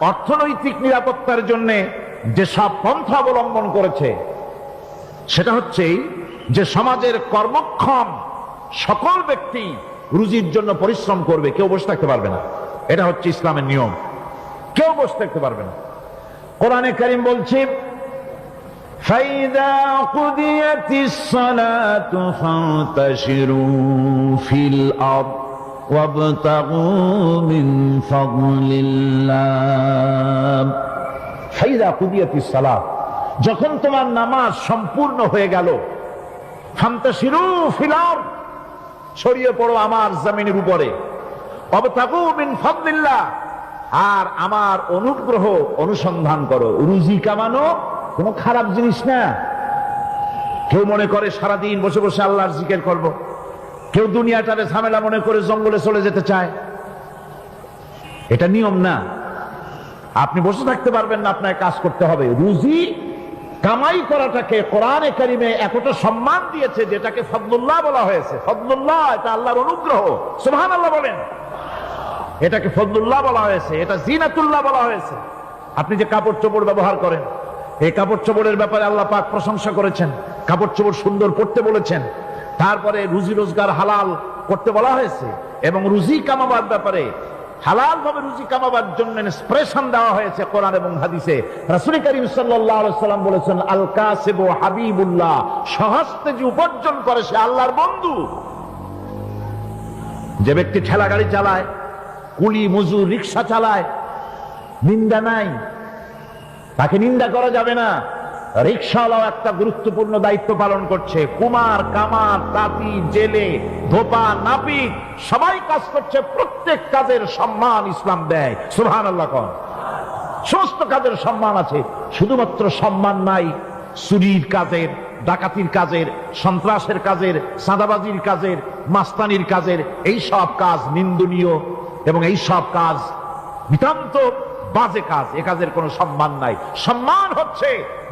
অর্থনৈতিক নিরাপত্তার জন্য যে সব পন্থা অবলম্বন করেছে, সেটা হচ্ছে যে সমাজের কর্মক্ষম সকল ব্যক্তি রুজির জন্য পরিশ্রম করবে, কেউ বসে থাকতে পারবে না। এটা হচ্ছে ইসলামের নিয়ম, কেউ বসে থাকতে পারবে না। কোরআনে কারীম বলছে, ফাইযা কুদিয়াতিস সালাতু ফান্তাশিরু ফিল আরদ ওয়াবতাগু মিন ফাদলিল্লাহ। ফাইযা কুদিয়াতিস সালাত, যখন তোমার নামাজ সম্পূর্ণ হয়ে গেল, ফান্তাশিরু ফিল আরদ, ছড়িয়ে পড়ো আমার জমিনের উপরে, ওয়াবতাগু মিন ফাদলিল্লাহ, আর আমার অনুগ্রহ অনুসন্ধান করো। রুজি কামানো কোনো খারাপ জিনিস না। কেউ মনে করে সারাদিন বসে বসে আল্লাহর জিকির করব, কেউ দুনিয়াটারে ঝামেলা মনে করে জঙ্গলে চলে যেতে চায়, এটা নিয়ম না। আপনি বসে থাকতে পারবেন না, আপনাকে কাজ করতে হবে। রুজি কামাই করাটাকে কোরআনে কারিমে এতটা সম্মান দিয়েছে, যেটাকে ফদলুল্লাহ বলা হয়েছে। ফদলুল্লাহ, এটা আল্লাহর অনুগ্রহ, সুবহানাল্লাহ বলেন। এটাকে ফদলুল্লাহ বলা হয়েছে, এটা জিনাতুল্লাহ বলা হয়েছে। আপনি যে কাপড় চোপড় ব্যবহার করেন, এই কাপড় চোপড়ের ব্যাপারে আল্লাহ পাক প্রশংসা করেছেন, কাপড় চোপড় সুন্দর পড়তে বলেছেন। তারপরে রুজি রোজগার হালাল করতে বলা হয়েছে, এবং রুজি কামাবার ব্যাপারে হালাল ভাবে রুজি কামাবার জন্য ইন্সপিরেশন দেওয়া হয়েছে কোরআন এবং হাদিসে। রাসূল করিম সাল্লাল্লাহু আলাইহি ওয়াসাল্লাম বলেছেন, আল কাসিবু হাবিবুল্লাহ, সহজে যে উপার্জন করে সে আল্লাহর বন্ধু। যে ব্যক্তি ঠেলা গাড়ি চালায়, কুলি মজুর রিক্সা চালায়, নিন্দা নাই, তাকে নিন্দা করা যাবে না। রিক্সাওয়ালাও একটা গুরুত্বপূর্ণ দায়িত্ব পালন করছে। কুমার, কামার, তাঁতি, জেলে, ধোপা, নাপিত সবাই কাজ করছে। প্রত্যেক কাজের সম্মান ইসলাম দেয়, সুবহানাল্লাহ কোন। সমস্ত কাজের সম্মান আছে, শুধুমাত্র সম্মান নাই চুরির কাজের, ডাকাতির কাজের, সন্ত্রাসের কাজের, চাঁদাবাজির কাজের, মাস্তানির কাজের। এই সব কাজ নিন্দনীয় এবং এই সব কাজ নিতান্ত বাজে কাজ, এ কাজের কোনো সম্মান নাই। সম্মান হচ্ছে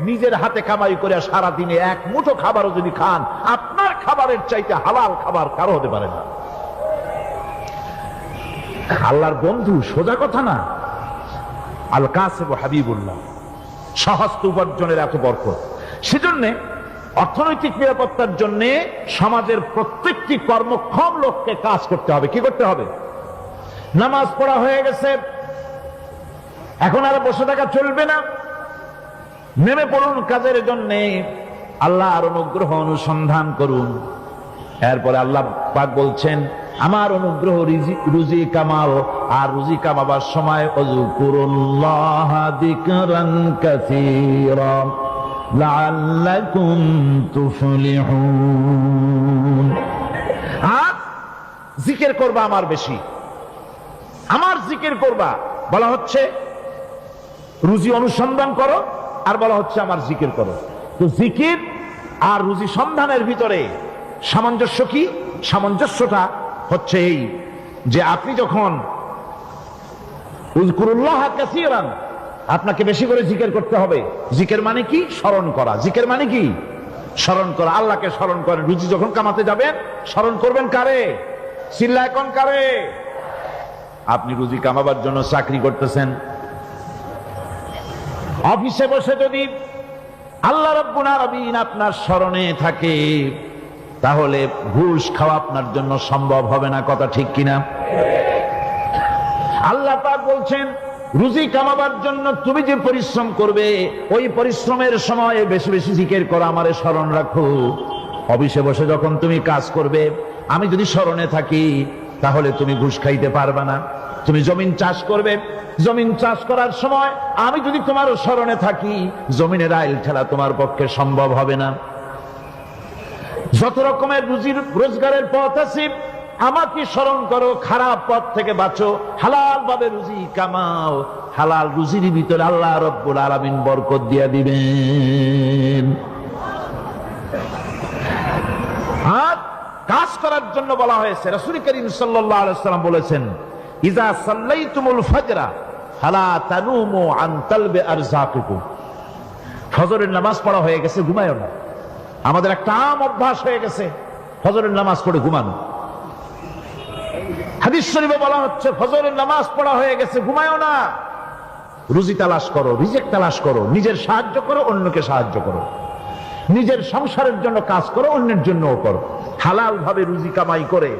নিজের হাতে কামাই করে সারা দিনে এক মুঠো খাবারও যদি খান, আপনার খাবারের চাইতে হালাল খাবার কারো হতে পারে না। আল্লাহর বন্ধু সোজা কথা না। আল কাসিবু হাবিবুল্লাহ, সহস্ত উপার্জনের এত বরকত। সেজন্য অর্থনৈতিক নিরাপত্তার জন্য সমাজের প্রত্যেকটি কর্মক্ষম লোককে কাজ করতে হবে। কি করতে হবে? নামাজ পড়া হয়ে গেছে, এখন আর বসে থাকা চলবে না, নেমে পড়ুন কাজের জন্য, আল্লাহর অনুগ্রহ অনুসন্ধান করুন। এরপরে আল্লাহ পাক বলছেন, আমার অনুগ্রহ রুজি কামাও, আর রুজি কামাবার সময় উযকুরুল্লাহ যিকরান কাসীরা, لعلكم تفلحون। আর জিকির করবা আমার বেশি, আমার জিকির করবা বলা হচ্ছে, রুজি অনুসন্ধান করো আর বলা হচ্ছে আমার জিকির করো। তো জিকির আর রুজি সন্ধানের ভিতরে সামঞ্জস্য কি? সামঞ্জস্যটা হচ্ছে এই যে আপনি যখন উযকুরুল্লাহ কাসীরান, আপনাকে বেশি করে জিকির করতে হবে। জিকির মানে কি? স্মরণ করা। জিকির মানে কি? স্মরণ করা। আল্লাহকে স্মরণ করেন। রুজি যখন কামাতে যাবেন স্মরণ করবেন কারে? চিল্লায় কোন কারে? আপনি রুজি কামাবার জন্য চাকরি করতেছেন, অফিসে বসে যদি আল্লাহ রাব্বুল আলামিন আপনার স্মরণে থাকে তাহলে ঘুষ খাওয়া আপনার জন্য সম্ভব হবে না। কথা ঠিক কিনা? আল্লাহ পাক বলছেন রুজি কামাবার জন্য তুমি যে পরিশ্রম করবে ওই পরিশ্রমের সময় বেশি বেশি জিকির করো, আমারে স্মরণ রাখো। অফিসে বসে যখন তুমি কাজ করবে আমি যদি স্মরণে থাকি তাহলে তুমি ঘুষ খাইতে পারবে না। তুমি জমিন চাষ করবে, জমিন চাষ করার সময় আমি যদি তোমার স্মরণে থাকি জমিনের আইল ঠেলা তোমার পক্ষে সম্ভব হবে না। যত রকমের রুজির রোজগারের পথ আছে আমাকে স্মরণ করো, খারাপ পথ থেকে বাঁচো, হালাল ভাবে রুজি কামাও। হালাল রুজির ভিতরে আল্লাহ রাব্বুল আলামিন বরকত দিয়া দিবেন। আর কাজ করার জন্য বলা হয়েছে, রাসূল করিম সাল্লাল্লাহু আলাইহি ওয়াসাল্লাম বলেছেন ইজা সাল্লাইতুমুল ফাজরা ফালা তানুমু আন তালবি আরযাকিকুম। ফজরের নামাজ পড়া হয়ে গেছে, ঘুমায়ও না। আমাদের একটা আম অভ্যাস হয়ে গেছে ফজরের নামাজ পড়ে ঘুমানো। হাদিস শরীফে বলা হচ্ছে ফজরের নামাজ পড়া হয়ে গেছে, ঘুমায়ও না। রুজি তালাশ করো, রিজিক তালাশ করো, নিজের সাহায্য করো, অন্যকে সাহায্য করো, নিজের সংসারের জন্য কাজ করো, অন্যের জন্যও করো। হালাল ভাবে রুজি কামাই করে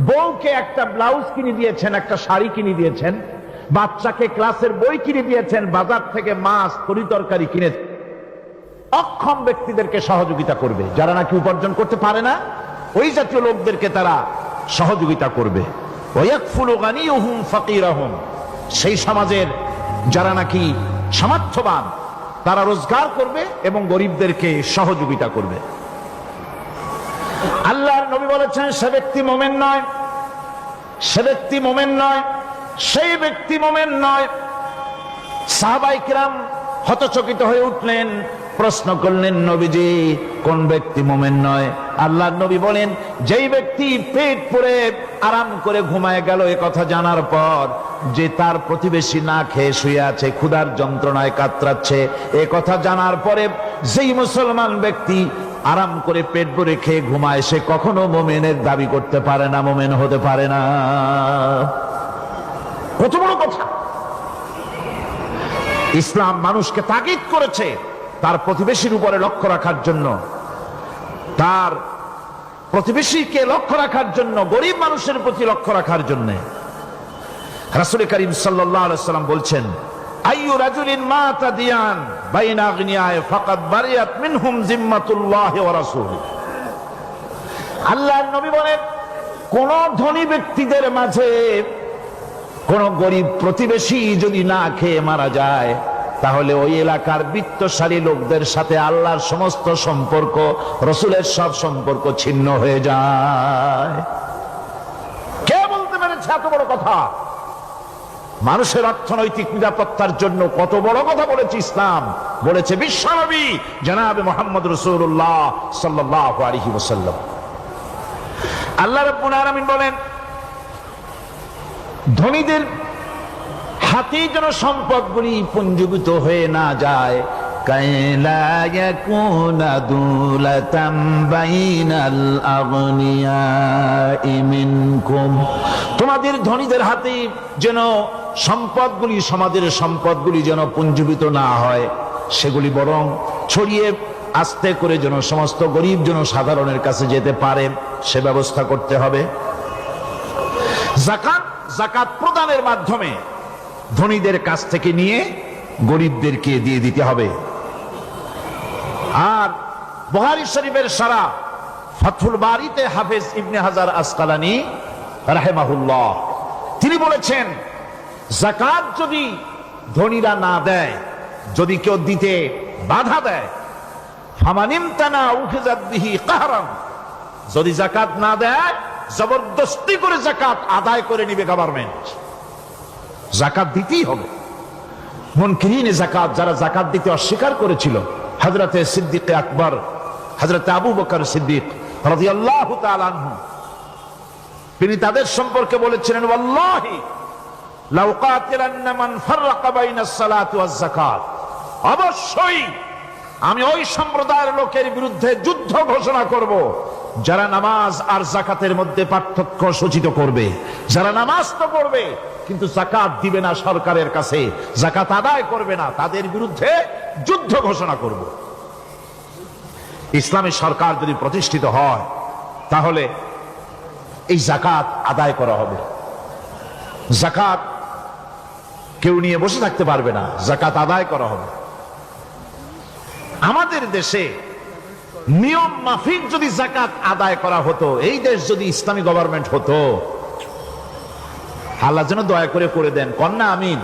বউকে একটা ব্লাউজ কিনে দিয়েছেন, একটা শাড়ি কিনে দিয়েছেন, বাচ্চাকে ক্লাসের বই কিনে দিয়েছেন, বাজার থেকে মাছ তরিতরকারি কিনে। অক্ষম ব্যক্তিদেরকে সহযোগিতা করবে, যারা নাকি উপার্জন করতে পারে না ওই জাতীয় লোকদেরকে তারা সহযোগিতা করবে। ওয়াকফুলু গানিয়ুহুম ফাকিরাহুম, সেই সমাজের যারা নাকি সামর্থ্যবান তারা রোজগার করবে এবং গরিবদেরকে সহযোগিতা করবে। আল্লাহর নবী বলেছেন সে ব্যক্তি মুমিন নয়, সে ব্যক্তি মুমিন নয়, সেই ব্যক্তি মুমিন নয়। সাহাবায়ে কিরাম হতচকিত হয়ে উঠলেন, প্রশ্ন করলেন নবীজি কোন ব্যক্তি মুমিন নয়? আল্লাহর নবী বলেন যেই ব্যক্তি পেট পুরে আরাম করে ঘুমায় গেল এ কথা জানার পর যে তার প্রতিবেশী না খেয়ে শুয়ে আছে, ক্ষুধার যন্ত্রণায় কাতরাচ্ছে, এ কথা জানার পরে যেই মুসলমান ব্যক্তি আরাম করে পেট ভরে খেয়ে ঘুমায় সে কখনো মুমিনের দাবি করতে পারে না, মুমিন হতে পারে না। কত বড় কথা! ইসলাম মানুষকে তাগিদ করেছে তার প্রতিবেশীর উপরে লক্ষ্য রাখার জন্য, তার প্রতিবেশীকে লক্ষ্য রাখার জন্য, গরিব মানুষের প্রতি লক্ষ্য রাখার জন্য। রাসূল করিম সাল্লাল্লাহু আলাইহি ওয়াসাল্লাম বলছেন আইয়ু রাজুলিন মাতা দিয়ান বাইনা আগনিয়ায়ে ফাকাদ বারিয়াত মিনহুম জিম্মাতুল্লাহি ওয়া রাসূলুহু। আল্লাহর নবী বলেন কোন ধনী ব্যক্তিদের মাঝে কোন গরিব প্রতিবেশী যদি না খেয়ে মারা যায় তাহলে ওই এলাকার বিত্তশালী লোকদের সাথে আল্লাহর সমস্ত সম্পর্ক, রসুলের সব সম্পর্ক ছিন্ন হয়ে যায়। কে বলতে পেরেছে এত বড় কথা? মানুষের অর্থনৈতিক নিরাপত্তার জন্য কত বড় কথা বলেছে ইসলাম, বলেছে বিশ্বনবী জনাবে মুহাম্মদ রাসূলুল্লাহ সাল্লাল্লাহু আলাইহি ওয়াসাল্লাম। আল্লাহ রাব্বুল আলামিন বলেন ধনীদের হাতে যেন সম্পদগুলি পুঞ্জীভূত হয়ে না যায়, কাইলা ইয়াকুনা দুলাতাম বাইনাল আগনিয়াই মিনকুম, তোমাদের ধনীদের হাতে যেন সম্পদগুলি, সমাজের সম্পদগুলি যেন পুঞ্জীভূত না হয়, সেগুলি বরং ছড়িয়ে আস্তে করে যেন সমস্ত গরিব যেন সাধারণের কাছে যেতে পারে সে ব্যবস্থা করতে হবে। যাকাত প্রদানের মাধ্যমে ধনীদের কাছ থেকে নিয়ে গরিবদেরকে দিয়ে দিতে হবে। আর বুখারী শরীফের সারা ফাথুল বারীতে হাফেজ ইবনে হাজার আসকালানী রাহিমাহুল্লাহ তিনি বলেছেন যাকাত যদি ধনীরা না দেয়, যদি কেউ দিতে বাধা দেয় ফামানিমতানা উখিযাত বিহি কাহরান, যদি যাকাত না দেয় জবরদস্তি করে যাকাত আদায় করে নিবে গভর্নমেন্ট। যাকাত দিতেই হবে। মুনকিরিনে যাকাত, যারা যাকাত দিতে অস্বীকার করেছিল, হযরতে সিদ্দিক আকবর, হযরতে আবু বকর সিদ্দিক রাদিয়াল্লাহু তাআলা আনহু, তিনি তাদের সম্পর্কে বলেছিলেন, ওয়াল্লাহি লাউ কাতিলান্না মান ফাররাকা বাইনাস সালাতি ওয়াজ যাকাত, অবশ্যই আমি ওই সম্প্রদায়ের লোকের বিরুদ্ধে যুদ্ধ ঘোষণা করব যারা নামাজ আর যাকাতের মধ্যে পার্থক্য সূচিত করবে। যারা নামাজ তো পড়বে কিন্তু যাকাত দিবে না সরকারের কাছে, যাকাত আদায় করবে না, তাদের বিরুদ্ধে যুদ্ধ ঘোষণা করব। ইসলামী সরকার যদি প্রতিষ্ঠিত হয় তাহলে এই যাকাত আদায় করা হবে। যাকাত কেউ নিয়ে বসে থাকতে পারবে না, যাকাত আদায় করা হবে। আমাদের দেশে নিয়ম মাফিক যদি যাকাত আদায় করা হতো, এই দেশ যদি ইসলামী গভর্নমেন্ট হতো, আল্লাহ যেন দয়া করে দেন, কন্যা আমিন।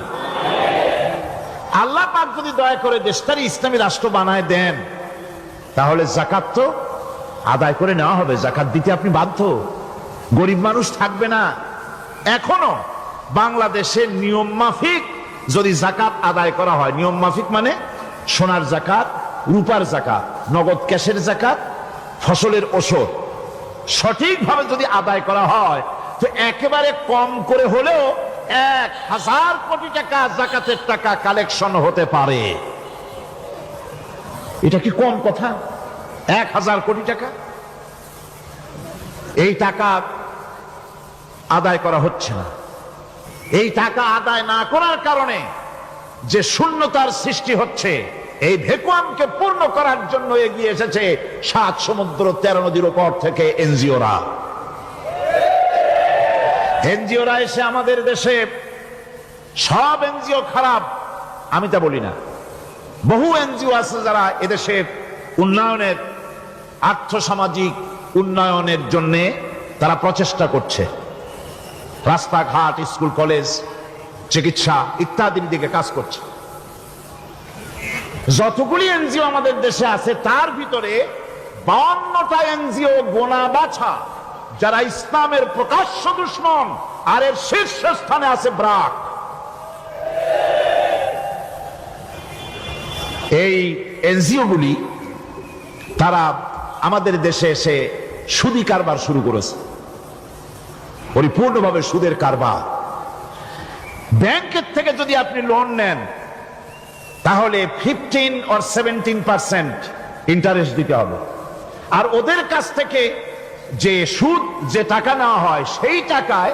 আল্লাহ পাক যদি দয়া করে দেশটার ইসলামী রাষ্ট্র বানায় দেন, তাহলে যাকাত তো আদায় করে নেওয়া হবে। যাকাত দিতে আপনি বাধ্য, গরিব মানুষ থাকবে না। এখনো বাংলাদেশের নিয়ম মাফিক যদি যাকাত আদায় করা হয়, নিয়ম মাফিক মানে সোনার যাকাত, রূপার যাকাত, নগদ ক্যাশের যাকাত, ফসলের ওষুধ সঠিকভাবে যদি আদায় করা হয়, তো একেবারে কম করে হলেও 1000 কোটি টাকা যাকাতের টাকা কালেকশন হতে পারে। এটা কি কম কথা? 1000 কোটি টাকা, এই টাকা আদায় করা হচ্ছে না। এই টাকা আদায় না করার কারণে যে শূন্যতার সৃষ্টি হচ্ছে, এই ভ্যাকুয়ামকে পূর্ণ করার জন্য এগিয়ে এসেছে 7 সমুদ্র 13 নদীর উপর থেকে এনজিওরা। এনজিওরা এসে আমাদের দেশে, সব এনজিও খারাপ আমি তা বলি না, বহু এনজিও আছে যারা এদেশে উন্নয়নের, আর্থসামাজিক উন্নয়নের জন্য তারা প্রচেষ্টা করছে। রাস্তাঘাট, স্কুল কলেজ, চিকিৎসা ইত্যাদির দিকে কাজ করছে। যতগুলি এনজিও আমাদের দেশে আছে তার ভিতরে 52টা এনজিও গোনা বাছা যারা ইসলামের প্রকাশ্য দুশমন, আর এর শীর্ষস্থানে আছে ব্রাক। এই এনজিও গুলি তারা আমাদের দেশে এসে সুদি কারবার শুরু করেছে, পরিপূর্ণভাবে সুদের কারবার। ব্যাংকের থেকে যদি আপনি লোন নেন তাহলে 15 or 17% ইন্টারেস্ট দিতে হবে, আর ওদের কাছ থেকে যে সুদ, যে টাকা নেওয়া হয়, সেই টাকায়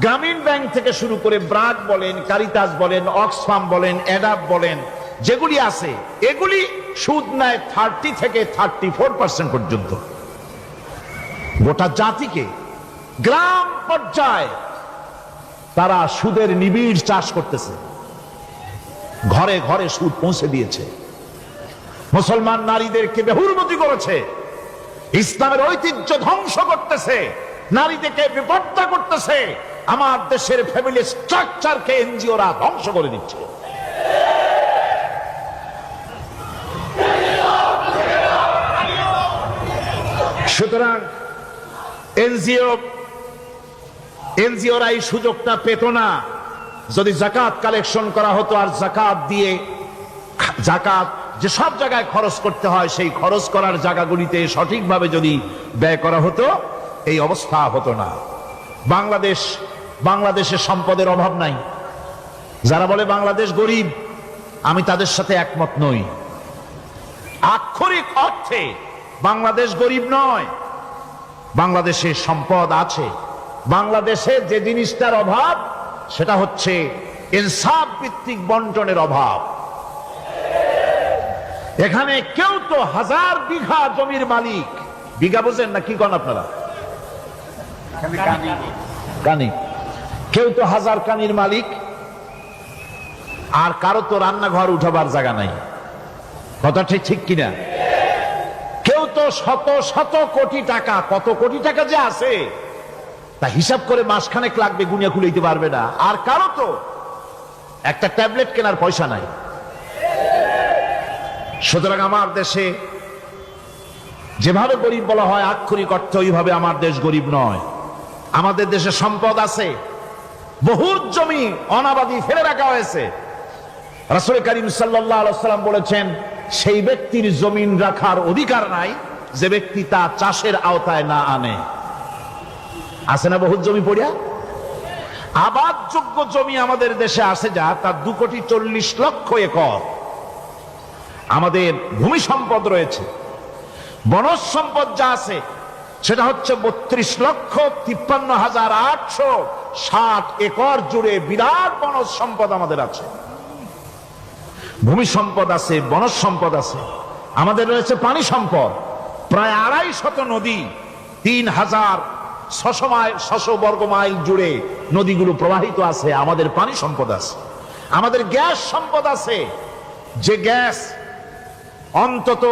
গ্রামীণ ব্যাংক থেকে শুরু করে ব্রাক বলেন, কারিতাস বলেন, অক্সফাম বলেন, অ্যাডাপ বলেন, যেগুলি আছে এগুলি সুদ নেয় 30 থেকে 34% পর্যন্ত। গোটা জাতিকে গ্রাম পর্যায়ে তারা সুদের নিবিড় চাষ করতেছে, ঘরে ঘরে সুদ পৌঁছে দিয়েছে, মুসলমান নারীদেরকে বেহুরমতি করেছে, ইসলামের ঐতিহ্য ধ্বংস করতেছে, নারীদেরকে বিপর্দা করতেছে, আমার দেশের ফ্যামিলি স্ট্রাকচারকে এনজিওরা ধ্বংস করে দিচ্ছে। সুতরাং এনজিওরা এই সুযোগটা পেত না। যদি যাকাত কালেকশন করা হতো, আর যাকাত দিয়ে, যাকাত যে সব জায়গায় খরচ করতে হয় সেই খরচ করার জায়গাগুলিতে সঠিকভাবে যদি ব্যয় করা হতো, এই অবস্থা হতো না। বাংলাদেশের সম্পদের অভাব নাই। যারা বলে বাংলাদেশ গরিব, আমি তাদের সাথে একমত নই। আক্ষরিক অর্থে বাংলাদেশ গরিব নয়, বাংলাদেশে সম্পদ আছে। বাংলাদেশে যে জিনিসটার অভাব সেটা হচ্ছে ইনসাফ ভিত্তিক বন্টনের অভাব। এখানে কেউ তো 1000 বিঘা জমির মালিক, বিঘা বোঝেন না কি কন আপনারা? কানি। কেউ তো 1000 কানির মালিক, আর কারো তো রান্নাঘর উঠাবার জায়গা নাই। কথাটা ঠিক কিনা? কেউ তো শত শত কোটি টাকা, কত কোটি টাকা যে আছে তা হিসাব করে মাসখানেক লাগবে, গুনিয়া খুলতে পারবে না। আর কারো তো একটা ট্যাবলেট কেনার পয়সা নাই। সুতরাং আমার দেশে যেভাবে গরিব বলা হয় আক্ষরিক অর্থে ওইভাবে আমার দেশ গরিব নয়। আমাদের দেশে সম্পদ আছে, বহুত জমি অনাবাদি ফেলে রাখা হয়েছে। রাসূল করিম সাল্লাল্লাহু আলাইহি ওয়াসাল্লাম বলেছেন, সেই ব্যক্তির জমিন রাখার অধিকার নাই যে ব্যক্তি তা চাষের আওতায় না আনে। আছে না বহুত জমি পড়িয়া? আবাদযোগ্য জমি আমাদের দেশে আছে যা, তার 2,40,00,000 একর। আমাদের ভূমি সম্পদ রয়েছে, বনজ সম্পদ যা আছে সেটা হচ্ছে 32,53,860 একর জুড়ে বিরাট বনজ সম্পদ আমাদের আছে। ভূমি সম্পদ আছে, বনজ সম্পদ আছে। আমাদের রয়েছে পানি সম্পদ, প্রায় 250 নদী, 3,600 বর্গ মাইল জুড়ে নদীগুলো প্রবাহিত আছে। আমাদের পানি সম্পদ আছে। আমাদের গ্যাস সম্পদ আছে, যে গ্যাস অন্তত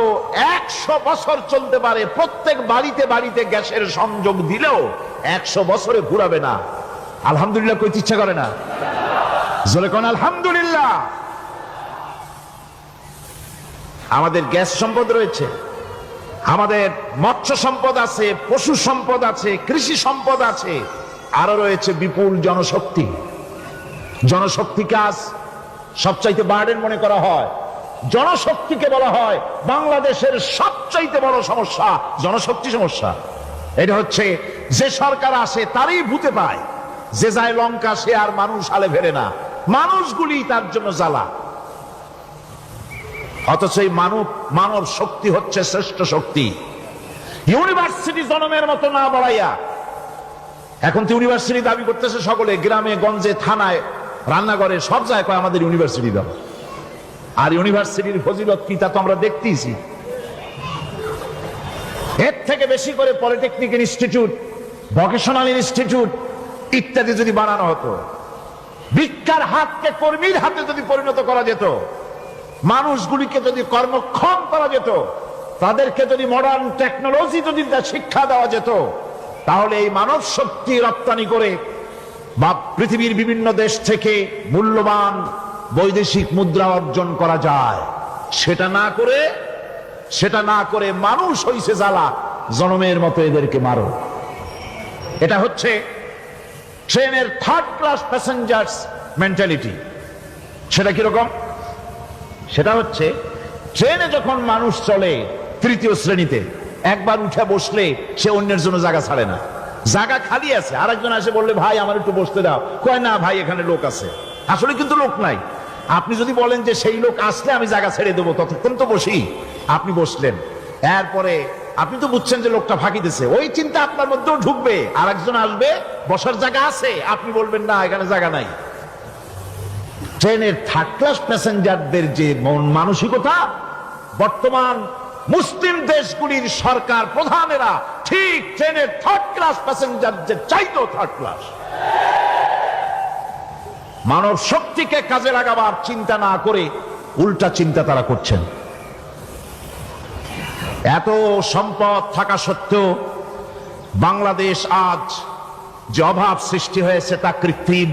100 বছর চলতে পারে। প্রত্যেক বাড়িতে বাড়িতে গ্যাসের সংযোগ দিলেও 100 বছরে ঘুরাবে না। আলহামদুলিল্লাহ কইতে ইচ্ছা করে না? জোরে কোন আলহামদুলিল্লাহ। আমাদের গ্যাস সম্পদ রয়েছে, আমাদের মৎস্য সম্পদ আছে, পশু সম্পদ আছে, কৃষি সম্পদ আছে, আরো রয়েছে বিপুল জনশক্তি। জনশক্তি কাজ সবচাইতে বার্ডেন মনে করা হয়। জনশক্তিকে বলা হয় বাংলাদেশের সবচাইতে বড় সমস্যা, জনশক্তি সমস্যা। এটা হচ্ছে যে সরকার আসে তারই ভূতে পায়, যে যায় লঙ্কা সে আর মানুষ আলে ফেরে না, মানুষগুলি তার জন্য জ্বালা। অথচ এই মানব শক্তি হচ্ছে শ্রেষ্ঠ শক্তি। ইউনিভার্সিটি জনমের মতো না বাড়াইয়া, এখন তো ইউনিভার্সিটি দাবি করতেছে সকলে, গ্রামে গঞ্জে থানায় রান্নাঘরে সব জায়গায় আমাদের ইউনিভার্সিটি দাও। আর ইউনিভার্সিটির ফজিলত কি তা তো আমরা দেখতেইছি। এর থেকে বেশি করে পলিটেকনিক ইনস্টিটিউট, ভোকেশনাল ইনস্টিটিউট ইত্যাদি যদি বানানো হতো, ভিক্ষার হাতকে কর্মীর হাতে যদি পরিণত করা যেত, মানুষগুলিকে যদি কর্মক্ষম করা যেত, তাদেরকে যদি মডার্ন টেকনোলজি যদি শিক্ষা দেওয়া যেত, তাহলে এই মানব শক্তি রপ্তানি করে বা পৃথিবীর বিভিন্ন দেশ থেকে মূল্যবান বৈদেশিক মুদ্রা অর্জন করা যায়। সেটা না করে মানুষ হইছে জ্বালা, জনমের মতো এদেরকে মারো। এটা হচ্ছে ট্রেনের 3rd ক্লাস প্যাসেঞ্জার্স মেন্টালিটি। সেটা কিরকম? সেটা হচ্ছে ট্রেনে যখন মানুষ চলে 3য় শ্রেণীতে, একবার উঠে বসলে সে অন্যের জন্য জায়গা ছাড়ে না। জায়গা খালি আছে, আরেকজন এসে বললে ভাই আমার একটু বসতে দাও, কয় না ভাই এখানে লোক আছে। আসলে কিন্তু লোক নাই। আপনি যদি বলেন যে সেই লোক আসলে আমি জায়গা ছেড়ে দেবো, ততক্ষণ তো বসি। আপনি বসলেন, এরপরে আপনি তো বুঝছেন যে লোকটা ফাঁকি দিচ্ছে, ওই চিন্তা আপনার মধ্যেও ঢুকবে, আরেকজন আসবে, বসার জায়গা আছে, আপনি বলবেন না এখানে জায়গা নাই। ট্রেনের 3rd ক্লাস প্যাসেঞ্জারদের যে মন মানসিকতা, বর্তমান মুসলিম দেশগুলির সরকার প্রধানেরা ঠিক ট্রেনের 3rd ক্লাস প্যাসেঞ্জারদের চাইতো 3rd ক্লাস। মানব শক্তিকে কাজে লাগাবার চিন্তা না করে উল্টা চিন্তা তারা করছেন। এত সম্পদ থাকা সত্ত্বেও বাংলাদেশ আজ যে অভাব সৃষ্টি হয়েছে তা কৃত্রিম,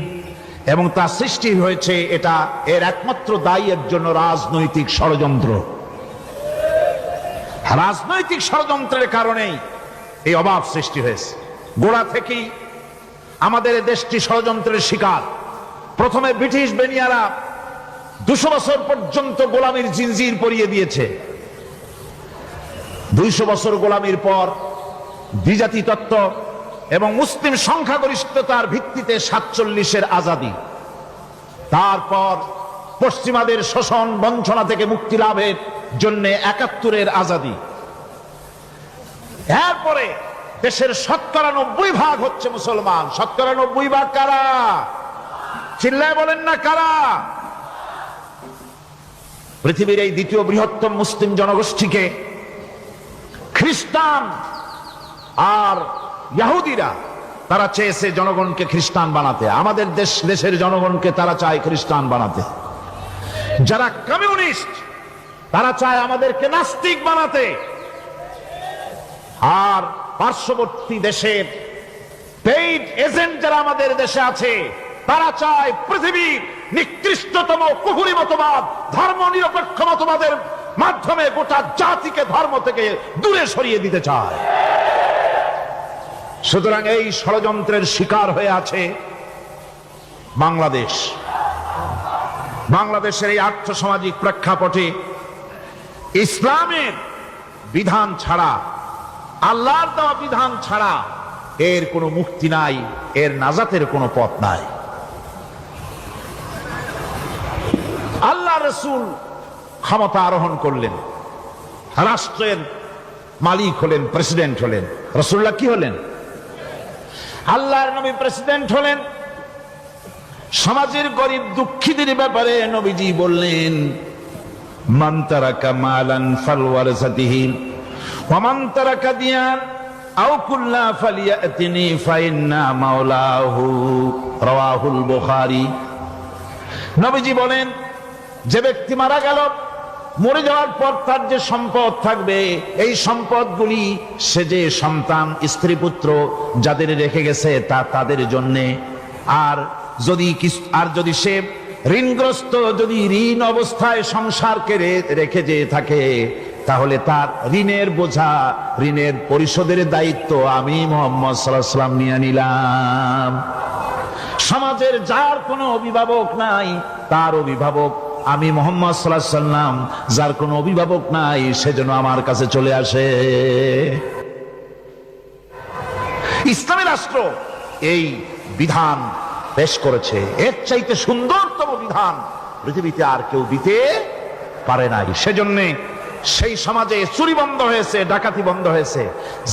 এবং তা সৃষ্টি হয়েছে এটা এর একমাত্র দায়ী এর জন্য রাজনৈতিক ষড়যন্ত্র। রাজনৈতিক ষড়যন্ত্রের কারণেই এই অভাব সৃষ্টি হয়েছে। গোড়া থেকেই আমাদের দেশটি ষড়যন্ত্রের শিকার। প্রথমে ব্রিটিশ বেনিয়ারা 200 বছর পর্যন্ত গোলামীর জিনজির পরিয়ে দিয়েছে। 200 বছর গোলামীর পর দ্বিজাতি তত্ত্ব এবং মুসলিম সংখ্যাগরিষ্ঠতার ভিত্তিতে 47-এর আজাদি, তারপর পশ্চিমাদের শোষণ বঞ্চনা থেকে মুক্তি লাভের জন্য 71-এর আজাদি, এরপরে দেশের 90% হচ্ছে মুসলমান। 90% কারা? চিল্লায় বলেন না কারা? পৃথিবীর এই দ্বিতীয় বৃহত্তম মুসলিম জনগোষ্ঠীকে খ্রিস্টান আর ইহুদিরা তারা চেয়েছে জনগণকে খ্রিস্টান বানাতে। আমাদের দেশের জনগণকে তারা চায় খ্রিস্টান বানাতে। যারা কমিউনিস্ট তারা চায় আমাদেরকে নাস্তিক বানাতে। আর পার্শ্ববর্তী দেশের পেইড এজেন্ট যারা আমাদের দেশে আছে তারা চায় পৃথিবীর নিকৃষ্টতম কুফরি মতবাদ, ধর্ম নিরপেক্ষ মতবাদের মাধ্যমে গোটা জাতিকে ধর্ম থেকে দূরে সরিয়ে দিতে চায়। সুতরাং এই ষড়যন্ত্রের শিকার হয়ে আছে বাংলাদেশ। বাংলাদেশের এই আর্থসামাজিক প্রেক্ষাপটে ইসলামের বিধান ছাড়া, আল্লাহর দেওয়া বিধান ছাড়া এর কোনো মুক্তি নাই, এর নাজাতের কোনো পথ নাই। আল্লাহ রাসূল ক্ষমতা আরোহণ করলেন, রাষ্ট্রের মালিক হলেন, প্রেসিডেন্ট হলেন। রাসূলুল্লাহ কি হলেন? আল্লাহর নবী প্রেসিডেন্ট হলেন। সমাজের গরিব দুঃখীদের ব্যাপারে নবীজি বললেন, মান তারাকা মালান ফালওয়ারাসাতিহি ওয়া মান তারাকা দিয়ান আও কুল্লা ফালিয়াতিনি ফাইন্না মাওলাহু, রাওয়াহুল বুখারী। নবীজি বলেন, যে ব্যক্তি মারা গেল, মরে যাওয়ার পর তার যে সম্পদ থাকবে, এই সম্পদগুলি সে যে সন্তান, স্ত্রী, পুত্র যাদের রেখে গেছে তা তাদের জন্যে। আর যদি সে ঋণগ্রস্ত, যদি ঋণ অবস্থায় সংসারকে রেখে যে থাকে, তাহলে তার ঋণের বোঝা, ঋণের পরিশোধের দায়িত্ব আমি মুহাম্মদ সাল্লাল্লাহু আলাইহি ওয়াসাল্লাম নিয়ে নিলাম। সমাজের যার কোনো অভিভাবক নাই, তার অভিভাবক আমি মুহাম্মদ সাল্লাল্লাহু আলাইহি ওয়াসাল্লাম। যার কোনো অভিভাবক নাই, সেজন্য আমার কাছে চলে আসে। ইসলামী রাষ্ট্র এই বিধান পেশ করেছে। এর চাইতে সুন্দরতম বিধান পৃথিবীতে আর কেউ দিতে পারে নাই। সেজন্য সেই সমাজে চুরি বন্ধ হয়েছে, ডাকাতি বন্ধ হয়েছে,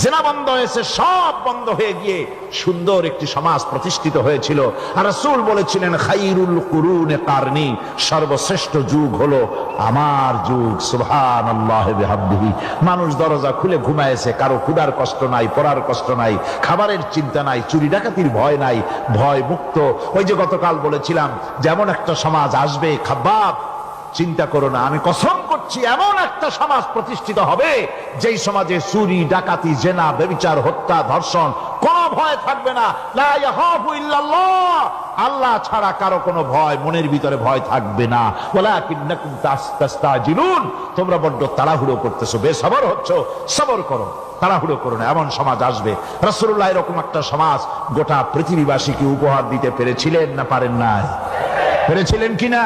জেনা বন্ধ হয়েছে, সব বন্ধ হয়ে গিয়ে সুন্দর একটি সমাজ প্রতিষ্ঠিত হয়েছিল। আর রাসূল বলেছিলেন, খাইরুল কুরুনে কারনি, সর্বশ্রেষ্ঠ যুগ হলো আমার যুগ। সুবহানাল্লাহি বিহামদিহি। মানুষ দরজা খুলে ঘুমায়েছে, কারো ক্ষুধার কষ্ট নাই, পড়ার কষ্ট নাই, খাবারের চিন্তা নাই, চুরি ডাকাতির ভয় নাই, ভয় মুক্ত। ওই যে গতকাল বলেছিলাম, যেমন একটা সমাজ আসবে, খাব্বাব চিন্তা করো না, আমি কসম করছি এমন একটা সমাজ প্রতিষ্ঠিত হবে যেই সমাজে চুরি, ডাকাতি, জেনা, ব্যভিচার, হত্যা, ধর্ষণ কোনো ভয় থাকবে না। লা ইয়াখাফু ইল্লাল্লাহ, আল্লাহ ছাড়া কারো কোনো ভয়, মনের ভিতরে ভয় থাকবে না। ওয়ালাকিন্নাকুম তাস্তাজিলুন, তোমরা বড্ড তাড়াহুড়ো করতেছো, বেসবর হচ্ছো, সবর করো, তাড়াহুড়ো করো না। এমন সমাজ আসবে। রাসূলুল্লাহ এরকম একটা সমাজ গোটা পৃথিবীবাসীকে উপহার দিতে পেরেছিলেন না পারেন নাই? পেরেছিলেন কিনা?